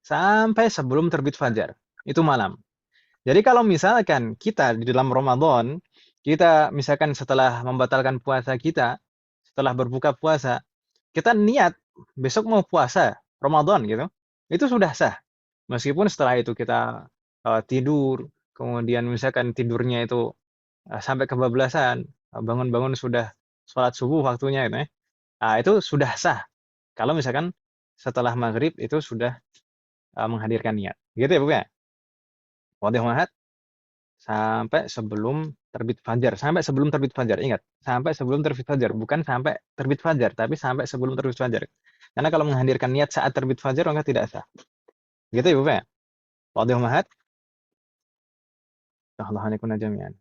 S1: sampai sebelum terbit fajar, itu malam. Jadi kalau misalkan kita di dalam Ramadan, kita misalkan setelah membatalkan puasa kita, setelah berbuka puasa, kita niat besok mau puasa Ramadan gitu, itu sudah sah. Meskipun setelah itu kita tidur, kemudian misalkan tidurnya itu sampai kebablasan, bangun-bangun sudah sholat subuh waktunya gitu ya. Itu sudah sah. Kalau misalkan setelah maghrib itu sudah menghadirkan niat. Gitu ya Bu ya? Wadih mahat. Sampai sebelum terbit fajar. Sampai sebelum terbit fajar. Ingat, sampai sebelum terbit fajar. Bukan sampai terbit fajar, tapi sampai sebelum terbit fajar. Karena kalau menghadirkan niat saat terbit fajar, maka tidak sah. Gitu ya Bu ya? Wadih mahat. Allah alaikun jami'an.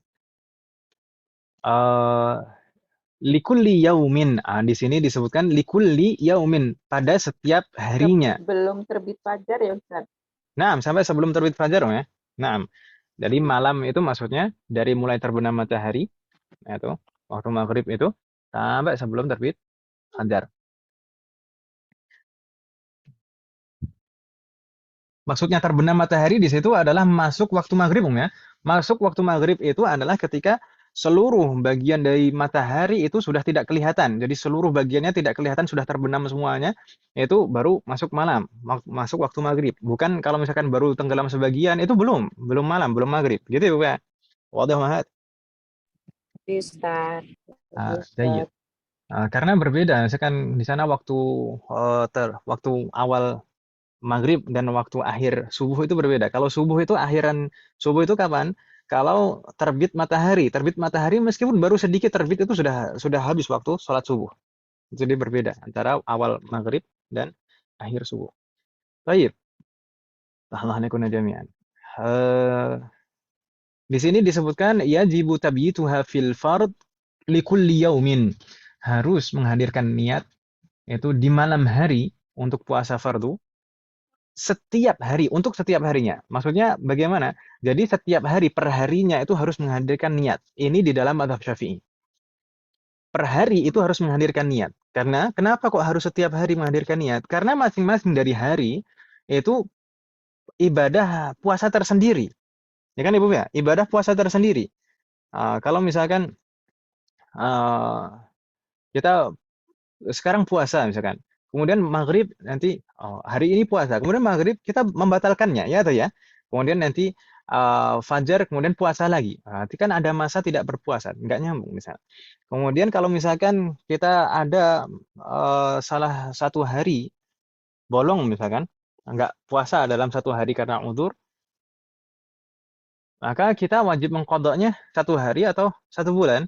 S1: Likulli yaumin. Di sini disebutkan likulli yaumin, pada setiap harinya.
S8: Belum terbit fajar ya Ustaz?
S1: Nah, sampai sebelum terbit fajar ya. Nah, jadi malam itu maksudnya dari mulai terbenam matahari, itu waktu maghrib itu sampai sebelum terbit fajar. Maksudnya terbenam matahari di situ adalah masuk waktu maghrib ya. Masuk waktu maghrib itu adalah ketika seluruh bagian dari matahari itu sudah tidak kelihatan. Jadi seluruh bagiannya tidak kelihatan, sudah terbenam semuanya. Itu baru masuk malam, masuk waktu maghrib. Bukan kalau misalkan baru tenggelam sebagian, itu belum malam, belum maghrib. Gitu ya Bu ya? Wadah mahat.
S8: Ustaz.
S1: Karena berbeda. Misalkan di sana waktu awal maghrib dan waktu akhir subuh itu berbeda. Kalau subuh itu akhiran subuh itu kapan? Kalau terbit matahari meskipun baru sedikit terbit itu sudah habis waktu sholat subuh. Jadi berbeda antara awal maghrib dan akhir subuh. Baik. Allah nekuna jami'an. Di sini disebutkan yajibu tabyituha fil fard likulli yaumin. Harus menghadirkan niat itu di malam hari untuk puasa fardu setiap hari, untuk setiap harinya. Maksudnya bagaimana? Jadi setiap hari, per harinya itu harus menghadirkan niat. Ini di dalam mazhab Syafi'i. Per hari itu harus menghadirkan niat. Karena kenapa kok harus setiap hari menghadirkan niat? Karena masing-masing dari hari itu ibadah puasa tersendiri. Ya kan Ibu ya? Ibadah puasa tersendiri. Kalau misalkan kita sekarang puasa misalkan, kemudian maghrib nanti hari ini puasa, kemudian maghrib kita membatalkannya ya atau ya, kemudian nanti fajar kemudian puasa lagi, nanti kan ada masa tidak berpuasa, nggak nyambung misalnya. Kemudian kalau misalkan kita ada salah satu hari bolong misalkan, nggak puasa dalam satu hari karena udzur, maka kita wajib mengqadanya satu hari atau satu bulan.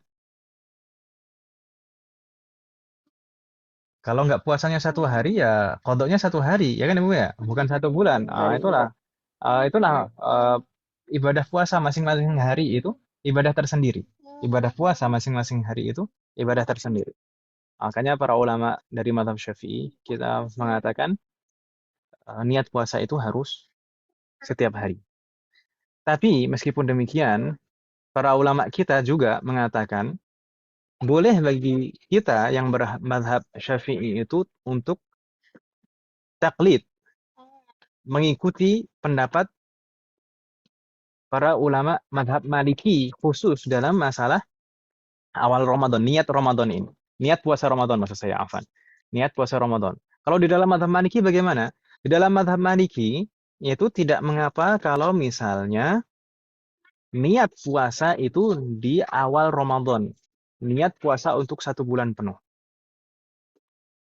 S1: Kalau nggak puasanya satu hari ya qadanya satu hari, ya kan Ibu ya, bukan satu bulan. Itulah ibadah puasa masing-masing hari itu ibadah tersendiri. Ibadah puasa masing-masing hari itu ibadah tersendiri. Makanya para ulama dari mazhab Syafi'i kita mengatakan niat puasa itu harus setiap hari. Tapi meskipun demikian, para ulama kita juga mengatakan boleh bagi kita yang bermazhab Syafi'i itu untuk taklid, mengikuti pendapat para ulama mazhab Maliki khusus dalam masalah awal Ramadan, niat Ramadan ini. Niat puasa Ramadan maksud saya, afan. Niat puasa Ramadan. Kalau di dalam mazhab Maliki bagaimana? Di dalam mazhab Maliki itu tidak mengapa kalau misalnya niat puasa itu di awal Ramadan. Niat puasa untuk 1 bulan penuh.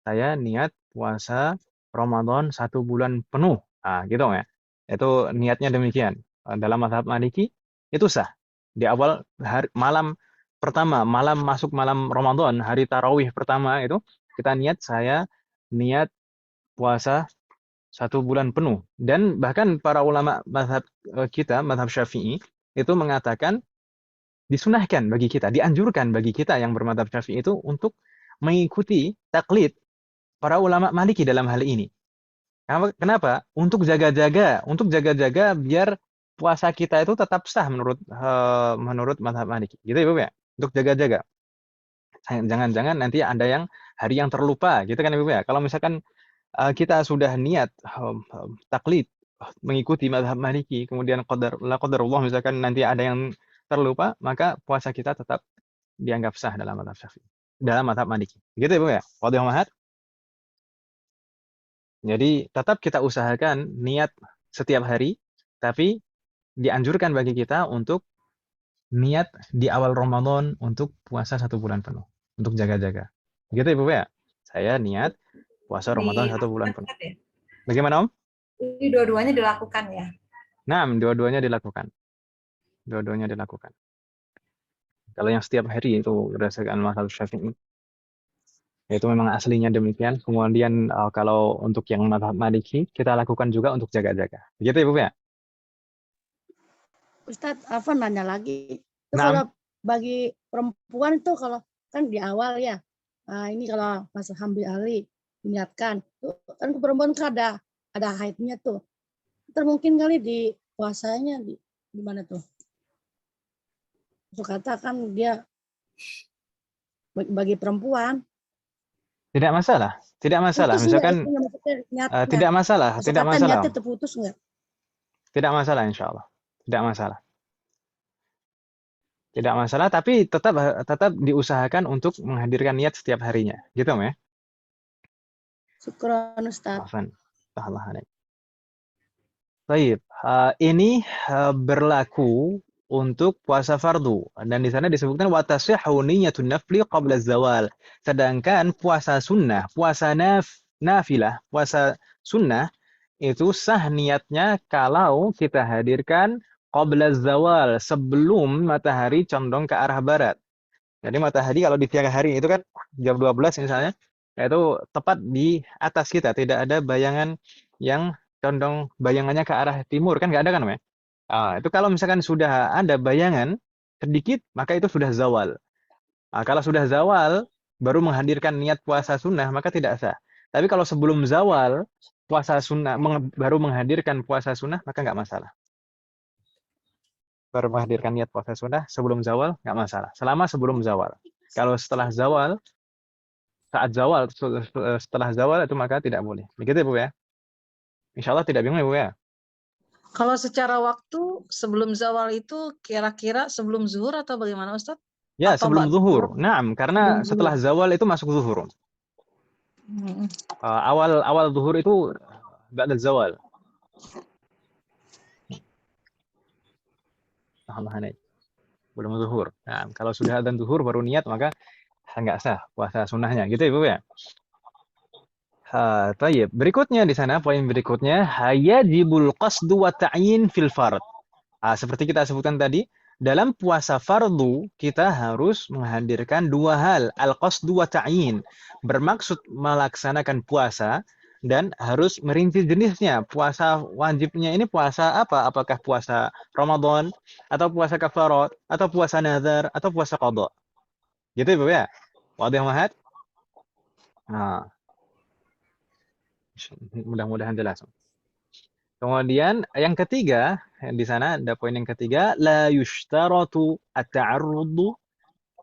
S1: Saya niat puasa Ramadan 1 bulan penuh. Nah, gitu ya. Itu niatnya demikian. Dalam mazhab Maliki itu sah. Di awal malam pertama, masuk malam Ramadan, hari tarawih pertama itu kita saya niat puasa 1 bulan penuh. Dan bahkan para ulama mazhab kita, mazhab Syafi'i, itu mengatakan disunahkan bagi kita, dianjurkan bagi kita yang bermadzhab Syafi'i itu untuk mengikuti taklid para ulama Maliki dalam hal ini. Kenapa? Untuk jaga-jaga biar puasa kita itu tetap sah menurut mazhab Maliki. Gitu ya, Bu ya. Untuk jaga-jaga. Jangan-jangan nanti ada yang hari yang terlupa, gitu kan Ibu ya. Kalau misalkan kita sudah niat taklid mengikuti mazhab Maliki, kemudian qadarullah misalkan nanti ada yang terlupa, maka puasa kita tetap dianggap sah dalam mazhab Syafi'i. Dalam mazhab Maliki. Gitu ya, Bu ya. Wadih Mahat. Jadi tetap kita usahakan niat setiap hari, tapi dianjurkan bagi kita untuk niat di awal Ramadan untuk puasa 1 bulan penuh, untuk jaga-jaga. Gitu ya, Bu ya. Saya niat puasa Ramadan 1 bulan penuh.
S5: Ya?
S1: Bagaimana Om?
S5: Ini dua-duanya dilakukan ya?
S1: Nah, dua-duanya dilakukan. Dua-duanya dilakukan. Kalau yang setiap hari itu berdasarkan mazhab Syafi'i, itu memang aslinya demikian. Kemudian kalau untuk yang mazhab Maliki, kita lakukan juga untuk jaga-jaga. Begitu ya, Bu ya?
S3: Ustadz, Afan nanya lagi. Itu
S1: Nah.
S3: kalau bagi perempuan itu kalau kan di awal ya, ini kalau pas Hamdi Ali diniatkan, kan ke perempuan kan ada haidnya tuh. Mungkin kali di puasanya di gimana tuh? Katakan dia bagi perempuan.
S1: Tidak masalah, tidak masalah.
S3: Putus
S1: Misalkan tidak masalah, tidak masalah.
S3: Niatnya terputus enggak?
S1: Tidak masalah, insya Allah. Tidak masalah. Tidak masalah, tapi tetap diusahakan untuk menghadirkan niat setiap harinya, gitu ya?
S3: Syukran Ustaz.
S1: Baik, ini berlaku untuk puasa fardu, dan di sana disebutkan wa tasihhu niyyatun nafli qabla zawal. Sedangkan puasa sunnah, puasa nafilah, puasa sunnah itu sah niatnya kalau kita hadirkan qabla zawal, sebelum matahari condong ke arah barat. Jadi matahari kalau di siang hari itu kan jam 12 misalnya, itu tepat di atas kita, tidak ada bayangan yang condong bayangannya ke arah timur, kan nggak ada kan, ya? Itu kalau misalkan sudah ada bayangan sedikit, maka itu sudah zawal. Kalau sudah zawal, baru menghadirkan niat puasa sunnah, maka tidak sah. Tapi kalau sebelum zawal, puasa sunnah, baru menghadirkan puasa sunnah, maka nggak masalah. Baru menghadirkan niat puasa sunnah sebelum zawal, nggak masalah. Selama sebelum zawal. Kalau setelah zawal, saat zawal, setelah zawal itu maka tidak boleh. Begitu ya, Bu ya? Insya Allah tidak bingung ya, Bu ya?
S2: Kalau secara waktu sebelum zawal itu kira-kira sebelum zuhur atau bagaimana Ustaz?
S1: Ya,
S2: atau
S1: sebelum zuhur. Nah, karena setelah zawal itu masuk zuhur. Awal zuhur itu ba'da zawal. Belum zuhur. Nah, kalau sudah adzan zuhur baru niat maka nggak sah puasa sunnahnya. Gitu ya, Bu ya? Tayyib. Berikutnya di sana, poin berikutnya, hayajibul qasdu wa ta'yin fil fard. Seperti kita sebutkan tadi, dalam puasa fardu, kita harus menghadirkan dua hal. Al-qasdu wa ta'yin. Bermaksud melaksanakan puasa, dan harus merinci jenisnya. Puasa wajibnya ini puasa apa? Apakah puasa Ramadan, atau puasa kafarat, atau puasa nazar, atau puasa qadha. Gitu Ibu ya? Wadih Mahat? Nah, mudah-mudahan jelas. Kemudian yang ketiga, di sana ada poin yang ketiga, la yushtaratu at-ta'arrudu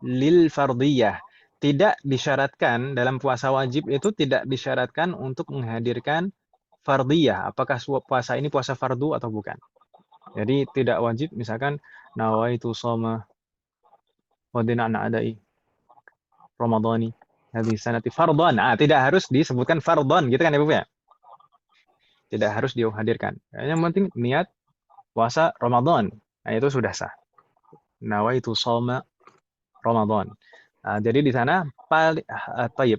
S1: lil fardiyah. Tidak disyaratkan dalam puasa wajib itu tidak disyaratkan untuk menghadirkan fardiyah. Apakah puasa ini puasa fardu atau bukan. Jadi tidak wajib misalkan nawaitu shoma wadina adai ramadhani hadhihi sanati fardhan. Tidak harus disebutkan fardhan gitu kan Ibu ya. Tidak harus dihadirkan. Yang penting niat puasa Ramadan. Nah, itu sudah sah. Nawaitu shoma Ramadan. Jadi di sana tayyib.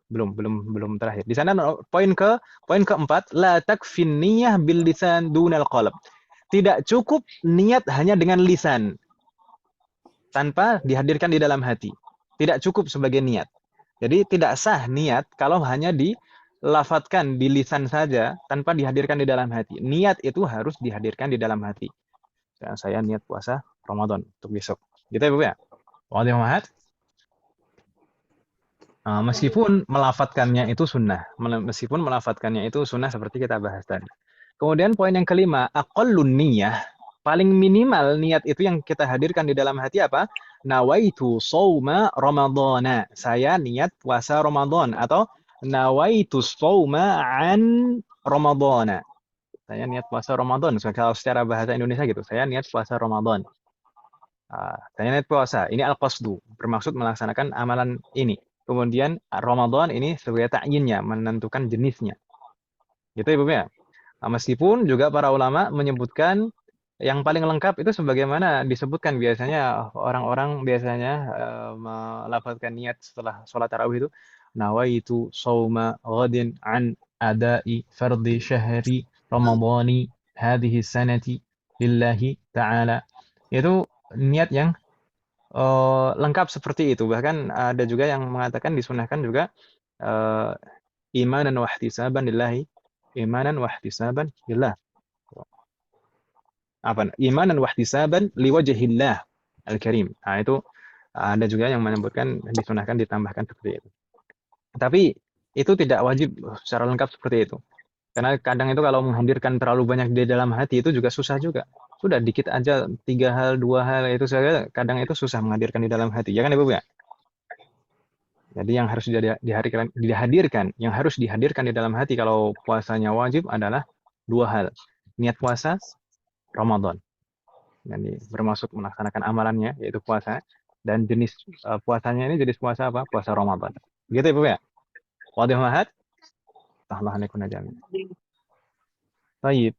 S1: Belum terakhir. Di sana poin keempat, la takfin niyah bil lisan dunal qalb. Tidak cukup niat hanya dengan lisan tanpa dihadirkan di dalam hati. Tidak cukup sebagai niat. Jadi tidak sah niat kalau hanya dilafatkan di lisan saja tanpa dihadirkan di dalam hati. Niat itu harus dihadirkan di dalam hati. Saya niat puasa Ramadan untuk besok. Gitu ya Bu ya? Wadih Mahat? Meskipun melafatkannya itu sunnah. Meskipun melafatkannya itu sunnah seperti kita bahas tadi. Kemudian poin yang kelima, aqallun niyah. Paling minimal niat itu yang kita hadirkan di dalam hati apa? Nawaitu shauma Ramadhana. Saya niat puasa Ramadan. Atau nawaitu shauma an Ramadhana. Saya niat puasa Ramadan. Kalau secara bahasa Indonesia gitu. Saya niat puasa Ramadan. Saya niat puasa. Ini al-qasdu. Bermaksud melaksanakan amalan ini. Kemudian Ramadan ini sebagai ta'yinnya, menentukan jenisnya. Gitu Ibu ya. Meskipun juga para ulama menyebutkan yang paling lengkap itu sebagaimana disebutkan biasanya orang-orang biasanya melafazkan niat setelah sholat tarawih itu nawaitu shauma ghadin an adai fardi syahri ramadhani hadhihi sanati lillahi ta'ala. Itu niat yang lengkap seperti itu. Bahkan ada juga yang mengatakan disunahkan juga imanan wa ihtisaban lillahi, imanan wa ihtisaban lillah. Imanan wa ihtisaban liwajhillah al-karim. Itu ada juga yang menyebutkan disunahkan ditambahkan seperti itu. Tapi itu tidak wajib secara lengkap seperti itu. Karena kadang itu kalau menghadirkan terlalu banyak di dalam hati itu juga susah juga. Sudah dikit aja 3 hal, 2 hal itu saja kadang itu susah menghadirkan di dalam hati. Ya kan Ibu ya? Jadi yang harus yang harus dihadirkan di dalam hati kalau puasanya wajib adalah 2 hal. Niat puasa Ramadan. Jadi bermaksud melaksanakan amalannya yaitu puasa dan jenis puasanya ini jenis puasa apa? Puasa Ramadan. Gitu Ibu ya? Wadih Mahat? Allah nekuna jami. Baik.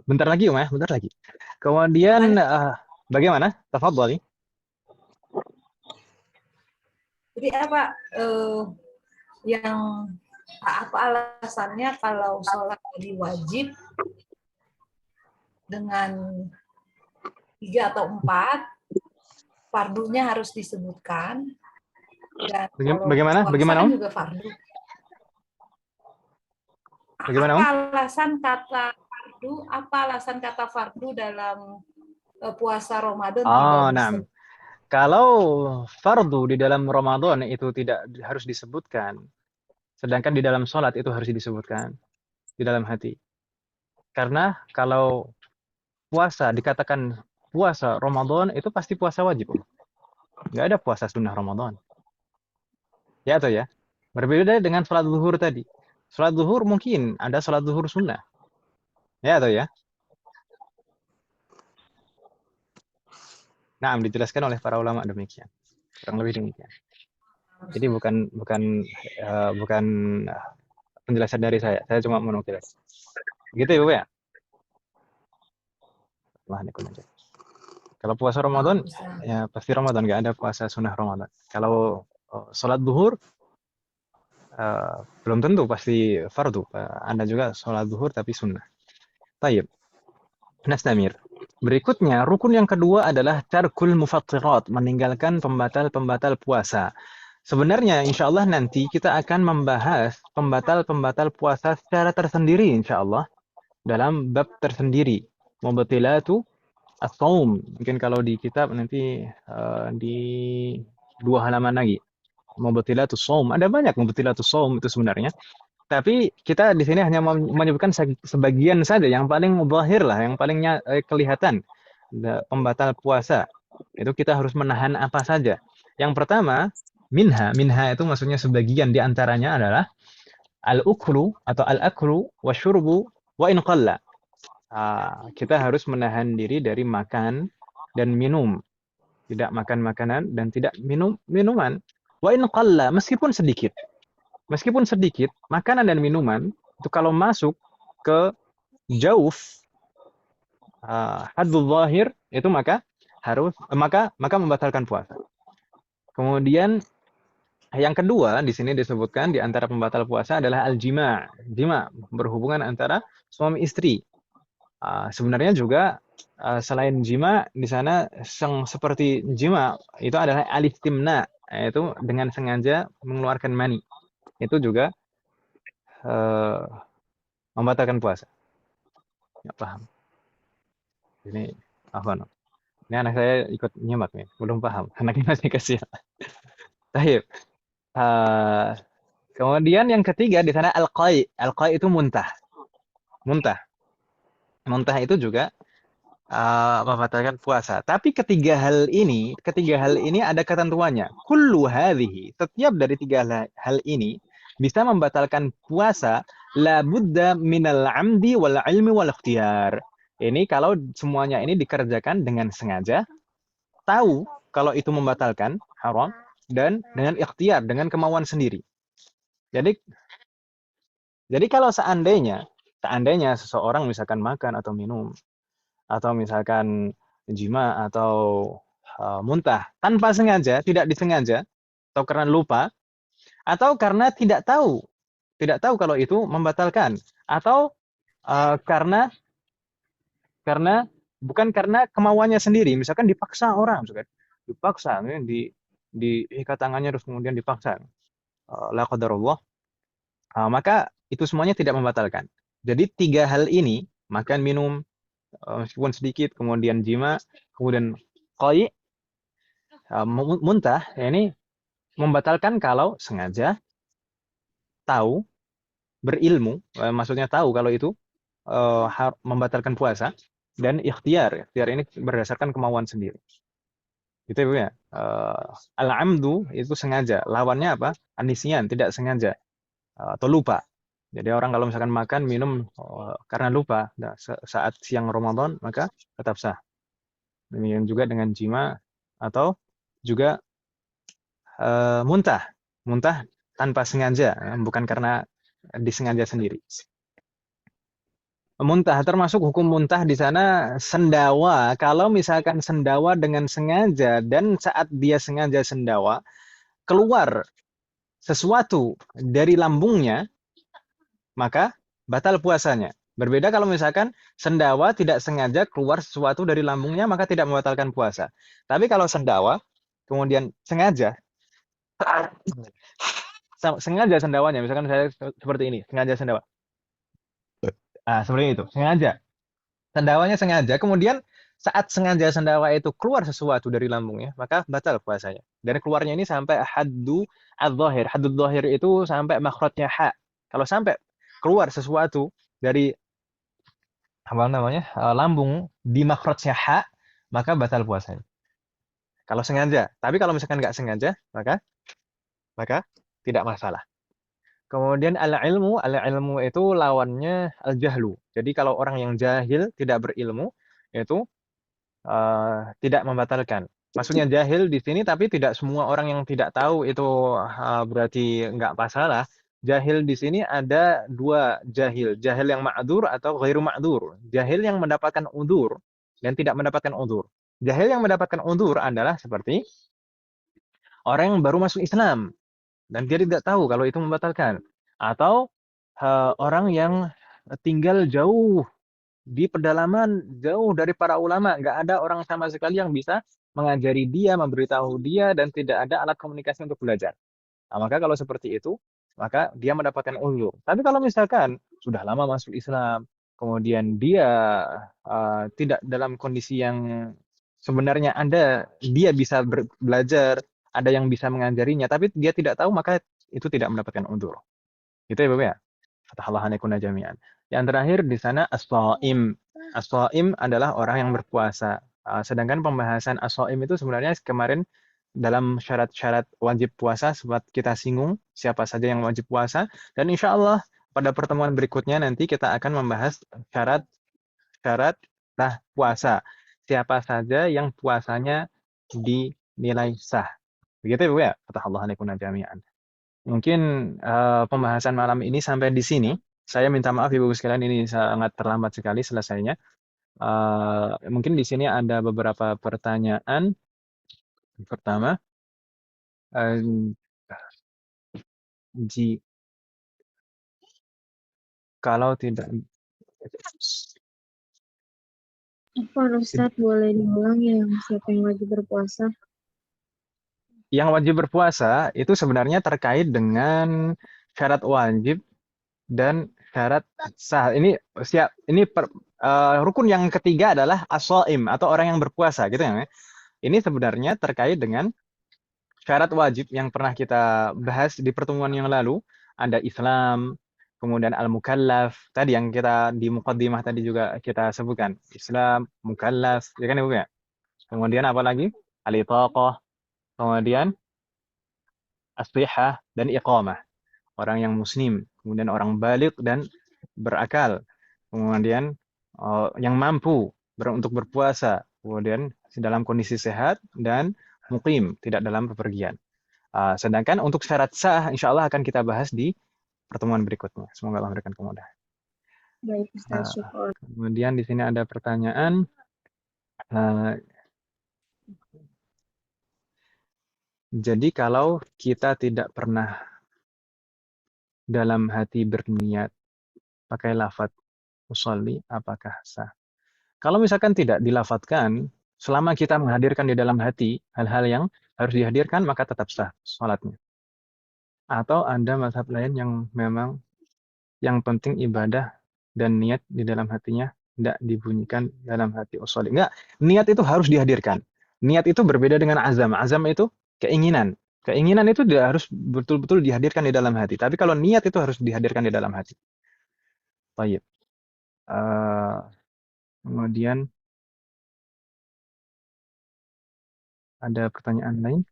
S1: Bentar lagi Umar, bentar lagi. Kemudian bagaimana? Tafadhali.
S5: Jadi apa apa alasannya kalau sholat jadi wajib dengan 3 atau 4 fardunya harus disebutkan dan
S1: bagaimana
S5: juga fardu.
S1: Bagaimana
S5: Apa alasan kata fardu dalam puasa Ramadan
S1: nah. Kalau fardu di dalam Ramadan itu tidak harus disebutkan, sedangkan di dalam sholat itu harus disebutkan di dalam hati. Karena kalau puasa dikatakan puasa Ramadan itu pasti puasa wajib. Nggak ada puasa sunnah Ramadan. Ya atau ya? Berbeda dengan sholat zuhur tadi. Sholat zuhur mungkin ada sholat zuhur sunnah. Ya atau ya? Nah, dijelaskan oleh para ulama demikian. Kurang lebih demikian. Jadi bukan penjelasan dari saya. Saya cuma menukil. Gitu ya, Bu ya? Kalau puasa Ramadan, ya pasti Ramadan. Nggak ada puasa sunnah Ramadan. Kalau sholat zuhur, belum tentu pasti fardu. Anda juga sholat zuhur tapi sunnah. Tayyib. Nastamir. Berikutnya, rukun yang kedua adalah tarkul mufattirat, meninggalkan pembatal-pembatal puasa. Sebenarnya, insya Allah nanti kita akan membahas pembatal-pembatal puasa secara tersendiri, insya Allah, dalam bab tersendiri. Mubatilatu as-saum. Mungkin kalau di kitab nanti di 2 halaman lagi. Mubatilatu as-saum. Ada banyak mubatilatu as-saum itu sebenarnya. Tapi kita di sini hanya menyebutkan sebagian saja, yang paling zahir lah, yang paling kelihatan pembatal puasa. Itu kita harus menahan apa saja. Yang pertama, minha itu maksudnya sebagian di antaranya adalah al-uklu atau al-aklu wa syurbu wa in qalla. Kita harus menahan diri dari makan dan minum. Tidak makan makanan dan tidak minum minuman. Wa in qalla, meskipun sedikit. Meskipun sedikit, makanan dan minuman itu kalau masuk ke jauf haddul zahir itu maka membatalkan puasa. Kemudian yang kedua di sini disebutkan di antara pembatal puasa adalah al-jima'. Jima' berhubungan antara suami istri. Sebenarnya juga selain jima' di sana seperti jima' itu adalah al-istimna, yaitu dengan sengaja mengeluarkan mani. Itu juga membatalkan puasa. Nggak paham. Ini apa? Ini anak saya ikut nyimak nih, belum paham. Anaknya masih kecil. Baik. Kemudian yang ketiga di sana al-qai. Al-qai itu muntah. Muntah itu juga membatalkan puasa. Tapi ketiga hal ini ada ketentuannya. Kullu hadhihi, setiap dari tiga hal ini bisa membatalkan puasa la budda minal amdi wal ilmi wal ikhtiyar. Ini kalau semuanya ini dikerjakan dengan sengaja, tahu kalau itu membatalkan haram, dan dengan ikhtiar, dengan kemauan sendiri. Jadi kalau seandainya seseorang misalkan makan atau minum atau misalkan jima atau muntah tanpa sengaja, tidak disengaja, atau karena lupa, atau karena tidak tahu kalau itu membatalkan, atau karena bukan karena kemauannya sendiri, misalkan dipaksa orang, diikat tangannya terus kemudian dipaksa, la qadarullah, maka itu semuanya tidak membatalkan. Jadi tiga hal ini, makan, minum, meskipun sedikit, kemudian jima, kemudian qai, muntah, ini membatalkan kalau sengaja, tahu, berilmu, maksudnya tahu kalau itu membatalkan puasa, dan ikhtiar ini berdasarkan kemauan sendiri. Gitu ya. Al-amdu itu sengaja, lawannya apa? Anisyan, tidak sengaja atau lupa. Jadi orang kalau misalkan makan, minum karena lupa saat siang Ramadan, maka tetap sah. Demikian juga dengan jima atau juga muntah tanpa sengaja, bukan karena disengaja sendiri. Muntah, termasuk hukum muntah di sana sendawa. Kalau misalkan sendawa dengan sengaja dan saat dia sengaja sendawa keluar sesuatu dari lambungnya, maka batal puasanya. Berbeda kalau misalkan sendawa tidak sengaja keluar sesuatu dari lambungnya, maka tidak membatalkan puasa. Tapi kalau sendawa kemudian sengaja sendawanya, misalkan saya seperti ini, sengaja sendawa. Seperti itu, sengaja. Sendawanya sengaja, kemudian saat sengaja sendawa itu keluar sesuatu dari lambungnya, maka batal puasanya. Dan keluarnya ini sampai haddu adz-dzahir. Haddu adz-dzahir itu sampai makhrajnya ha. Kalau sampai keluar sesuatu dari lambung di makhrajnya ha, maka batal puasanya. Kalau sengaja. Tapi kalau misalkan nggak sengaja, maka tidak masalah. Kemudian al-ilmu itu lawannya al-jahlu. Jadi kalau orang yang jahil, tidak berilmu, itu tidak membatalkan. Maksudnya jahil di sini, tapi tidak semua orang yang tidak tahu itu berarti nggak masalah. Jahil di sini ada dua jahil. Jahil yang ma'dzur atau ghairu ma'dzur. Jahil yang mendapatkan udzur dan tidak mendapatkan udzur. Jahil yang mendapatkan udzur adalah seperti orang yang baru masuk Islam. dan dia tidak tahu kalau itu membatalkan. Atau orang yang tinggal jauh di pedalaman, jauh dari para ulama, nggak ada orang sama sekali yang bisa mengajari dia, memberitahu dia, dan tidak ada alat komunikasi untuk belajar. Nah, maka kalau seperti itu, maka dia mendapatkan uzur. Tapi kalau misalkan sudah lama masuk Islam, kemudian dia tidak dalam kondisi yang sebenarnya dia bisa belajar, ada yang bisa mengajarinya, tapi dia tidak tahu, maka itu tidak mendapatkan uzur. Gitu ya, Bapak ya? Fatahallahu alaikuna jami'an. Yang terakhir di sana as-shaim. As-shaim adalah orang yang berpuasa. Sedangkan pembahasan as-shaim itu sebenarnya kemarin dalam syarat-syarat wajib puasa sempat kita singgung siapa saja yang wajib puasa, dan insya Allah pada pertemuan berikutnya nanti kita akan membahas syarat puasa. Siapa saja yang puasanya dinilai sah. Begitu ya, Bu ya? Fatahallahu alaikuna jami'an. Mungkin pembahasan malam ini sampai di sini. Saya minta maaf Ibu sekalian, ini sangat terlambat sekali selesainya. Mungkin di sini ada beberapa pertanyaan. Pertama, kalau tidak
S6: Apa Ustadz boleh diulang yang siapa yang wajib berpuasa?
S1: yang wajib berpuasa itu sebenarnya terkait dengan syarat wajib dan syarat sah. Ini rukun yang ketiga adalah as-shaim atau orang yang berpuasa gitu ya. Ini sebenarnya terkait dengan syarat wajib yang pernah kita bahas di pertemuan yang lalu. Ada Islam, kemudian al-mukallaf, tadi yang kita di muqaddimah tadi juga kita sebutkan. Islam, mukallaf, ya kan Ibu ya? Kemudian apa lagi? Al-itaqah, kemudian as-sihah dan iqamah. Orang yang muslim, kemudian orang balik dan berakal, kemudian yang mampu untuk berpuasa, kemudian dalam kondisi sehat dan muqim, tidak dalam bepergian. Sedangkan untuk syarat sah, insya Allah akan kita bahas di pertemuan berikutnya. Semoga Allah memberikan kemudahan.
S6: Baik Ustaz, syukur.
S1: Kemudian di sini ada pertanyaan. Jadi kalau kita tidak pernah dalam hati berniat pakai lafaz usolli, apakah sah? Kalau misalkan tidak dilafatkan, selama kita menghadirkan di dalam hati hal-hal yang harus dihadirkan, maka tetap sah sholatnya. Atau ada mazhab lain yang memang yang penting ibadah dan niat di dalam hatinya tidak dibunyikan dalam hati usolli. Enggak, niat itu harus dihadirkan. Niat itu berbeda dengan azam. Azam itu keinginan. Keinginan itu tidak harus betul-betul dihadirkan di dalam hati. Tapi kalau niat itu harus dihadirkan di dalam hati. Baik. Kemudian ada pertanyaan lain?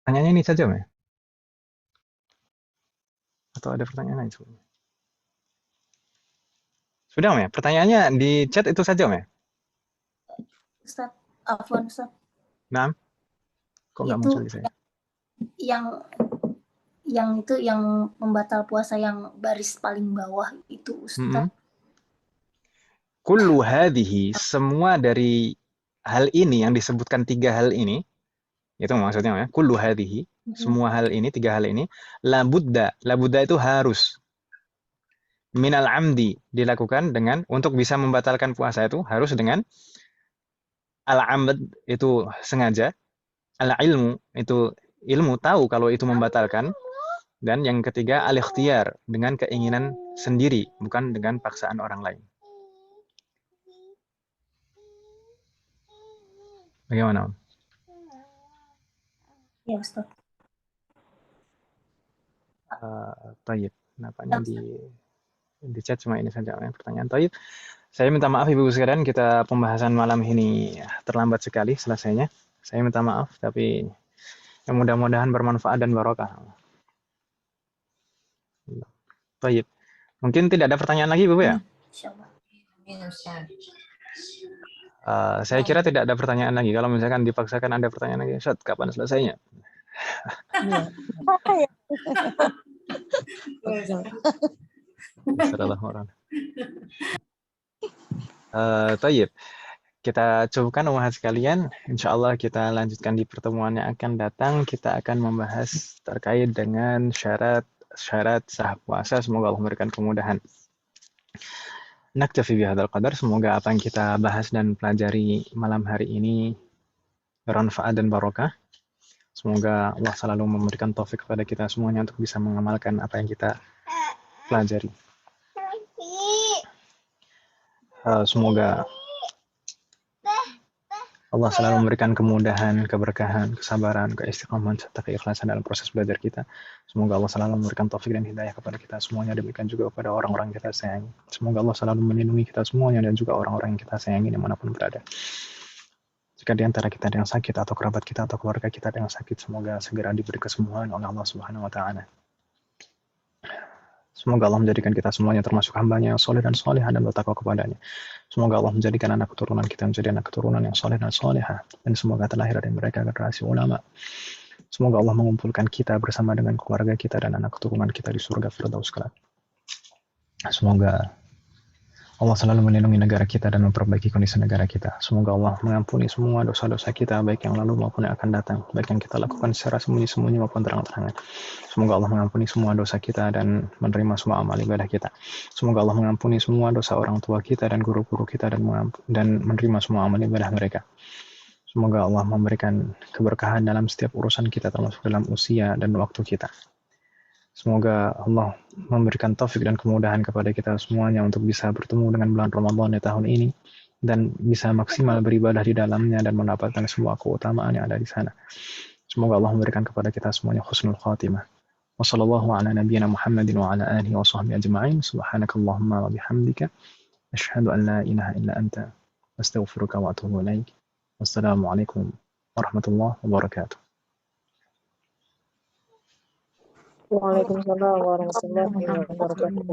S1: Pertanyaannya ini saja, Mas? Atau ada pertanyaan lain sebelumnya? Sudah, Mas? Pertanyaannya di chat itu saja, Mas?
S9: Ustaz, afwan Ustaz.
S1: Nah, kok nggak muncul di saya?
S9: Yang membatal puasa yang baris paling bawah itu Ustaz.
S1: Kullu hadhihi, semua dari hal ini yang disebutkan 3 hal ini, itu maksudnya ya, kullu hadhihi, semua hal ini, 3 hal ini, labudda itu harus. Minal amdi, dilakukan dengan, untuk bisa membatalkan puasa itu harus dengan al-amd, itu sengaja, al-ilmu, itu ilmu, tahu kalau itu membatalkan, dan yang ketiga al-ikhtiyar, dengan keinginan sendiri, bukan dengan paksaan orang lain. Bagaimana?
S9: Ya Ustaz.
S1: Tayyib. Nampaknya di chat cuma ini saja pertanyaan. Tayyib. Saya minta maaf Ibu sekalian, kita pembahasan malam ini terlambat sekali selesainya. Saya minta maaf, tapi mudah-mudahan bermanfaat dan barokah. Tayyib. Mungkin tidak ada pertanyaan lagi, Bu ya?
S9: Insyaallah.
S1: Saya kira tidak ada pertanyaan lagi. Kalau misalkan dipaksakan ada pertanyaan lagi, Ustaz, kapan selesainya? Tayyib. kita cukupkan umat sekalian. Insya Allah kita lanjutkan di pertemuan yang akan datang. Kita akan membahas terkait dengan syarat sah puasa. Semoga Allah memberikan kemudahan. Naktafi bihadzal qadar. Semoga apa yang kita bahas dan pelajari malam hari ini bermanfaat dan barokah. Semoga Allah selalu memberikan taufik kepada kita semuanya untuk bisa mengamalkan apa yang kita pelajari. Semoga Allah selalu memberikan kemudahan, keberkahan, kesabaran, keistiqomahan, serta keikhlasan dalam proses belajar kita. Semoga Allah selalu memberikan taufik dan hidayah kepada kita semuanya, demikian juga kepada orang-orang yang kita sayangi. Semoga Allah selalu melindungi kita semuanya dan juga orang-orang yang kita sayangi dimanapun berada. Jika di antara kita ada yang sakit atau kerabat kita atau keluarga kita ada yang sakit, semoga segera diberi kesembuhan oleh Allah Subhanahu wa Ta'ala. Semoga Allah menjadikan kita semuanya termasuk hambanya yang soleh dan solehah dan bertakwa kepadanya. Semoga Allah menjadikan anak keturunan kita menjadi anak keturunan yang soleh dan solehah. Dan semoga terlahir dari mereka generasi ulama. Semoga Allah mengumpulkan kita bersama dengan keluarga kita dan anak keturunan kita di surga Firdaus kelak. Semoga Allah selalu melindungi negara kita dan memperbaiki kondisi negara kita. Semoga Allah mengampuni semua dosa-dosa kita, baik yang lalu maupun yang akan datang, baik yang kita lakukan secara sembunyi-sembunyi maupun terang-terangan. Semoga Allah mengampuni semua dosa kita dan menerima semua amal ibadah kita. Semoga Allah mengampuni semua dosa orang tua kita dan guru-guru kita dan menerima semua amal ibadah mereka. Semoga Allah memberikan keberkahan dalam setiap urusan kita, termasuk dalam usia dan waktu kita. Semoga Allah memberikan taufik dan kemudahan kepada kita semuanya untuk bisa bertemu dengan bulan Ramadan di tahun ini dan bisa maksimal beribadah di dalamnya dan mendapatkan semua keutamaan yang ada di sana. Semoga Allah memberikan kepada kita semuanya husnul khatimah. Wassallallahu ala nabiyyina Muhammadin wa ala alihi wa sahbihi ajma'in. Subhanakallahumma wa bihamdika asyhadu an la ilaha illa anta astaghfiruka wa atubu ilaik. Wassalamualaikum warahmatullahi wabarakatuh.
S7: Waalaikumsalam warahmatullahi wabarakatuh.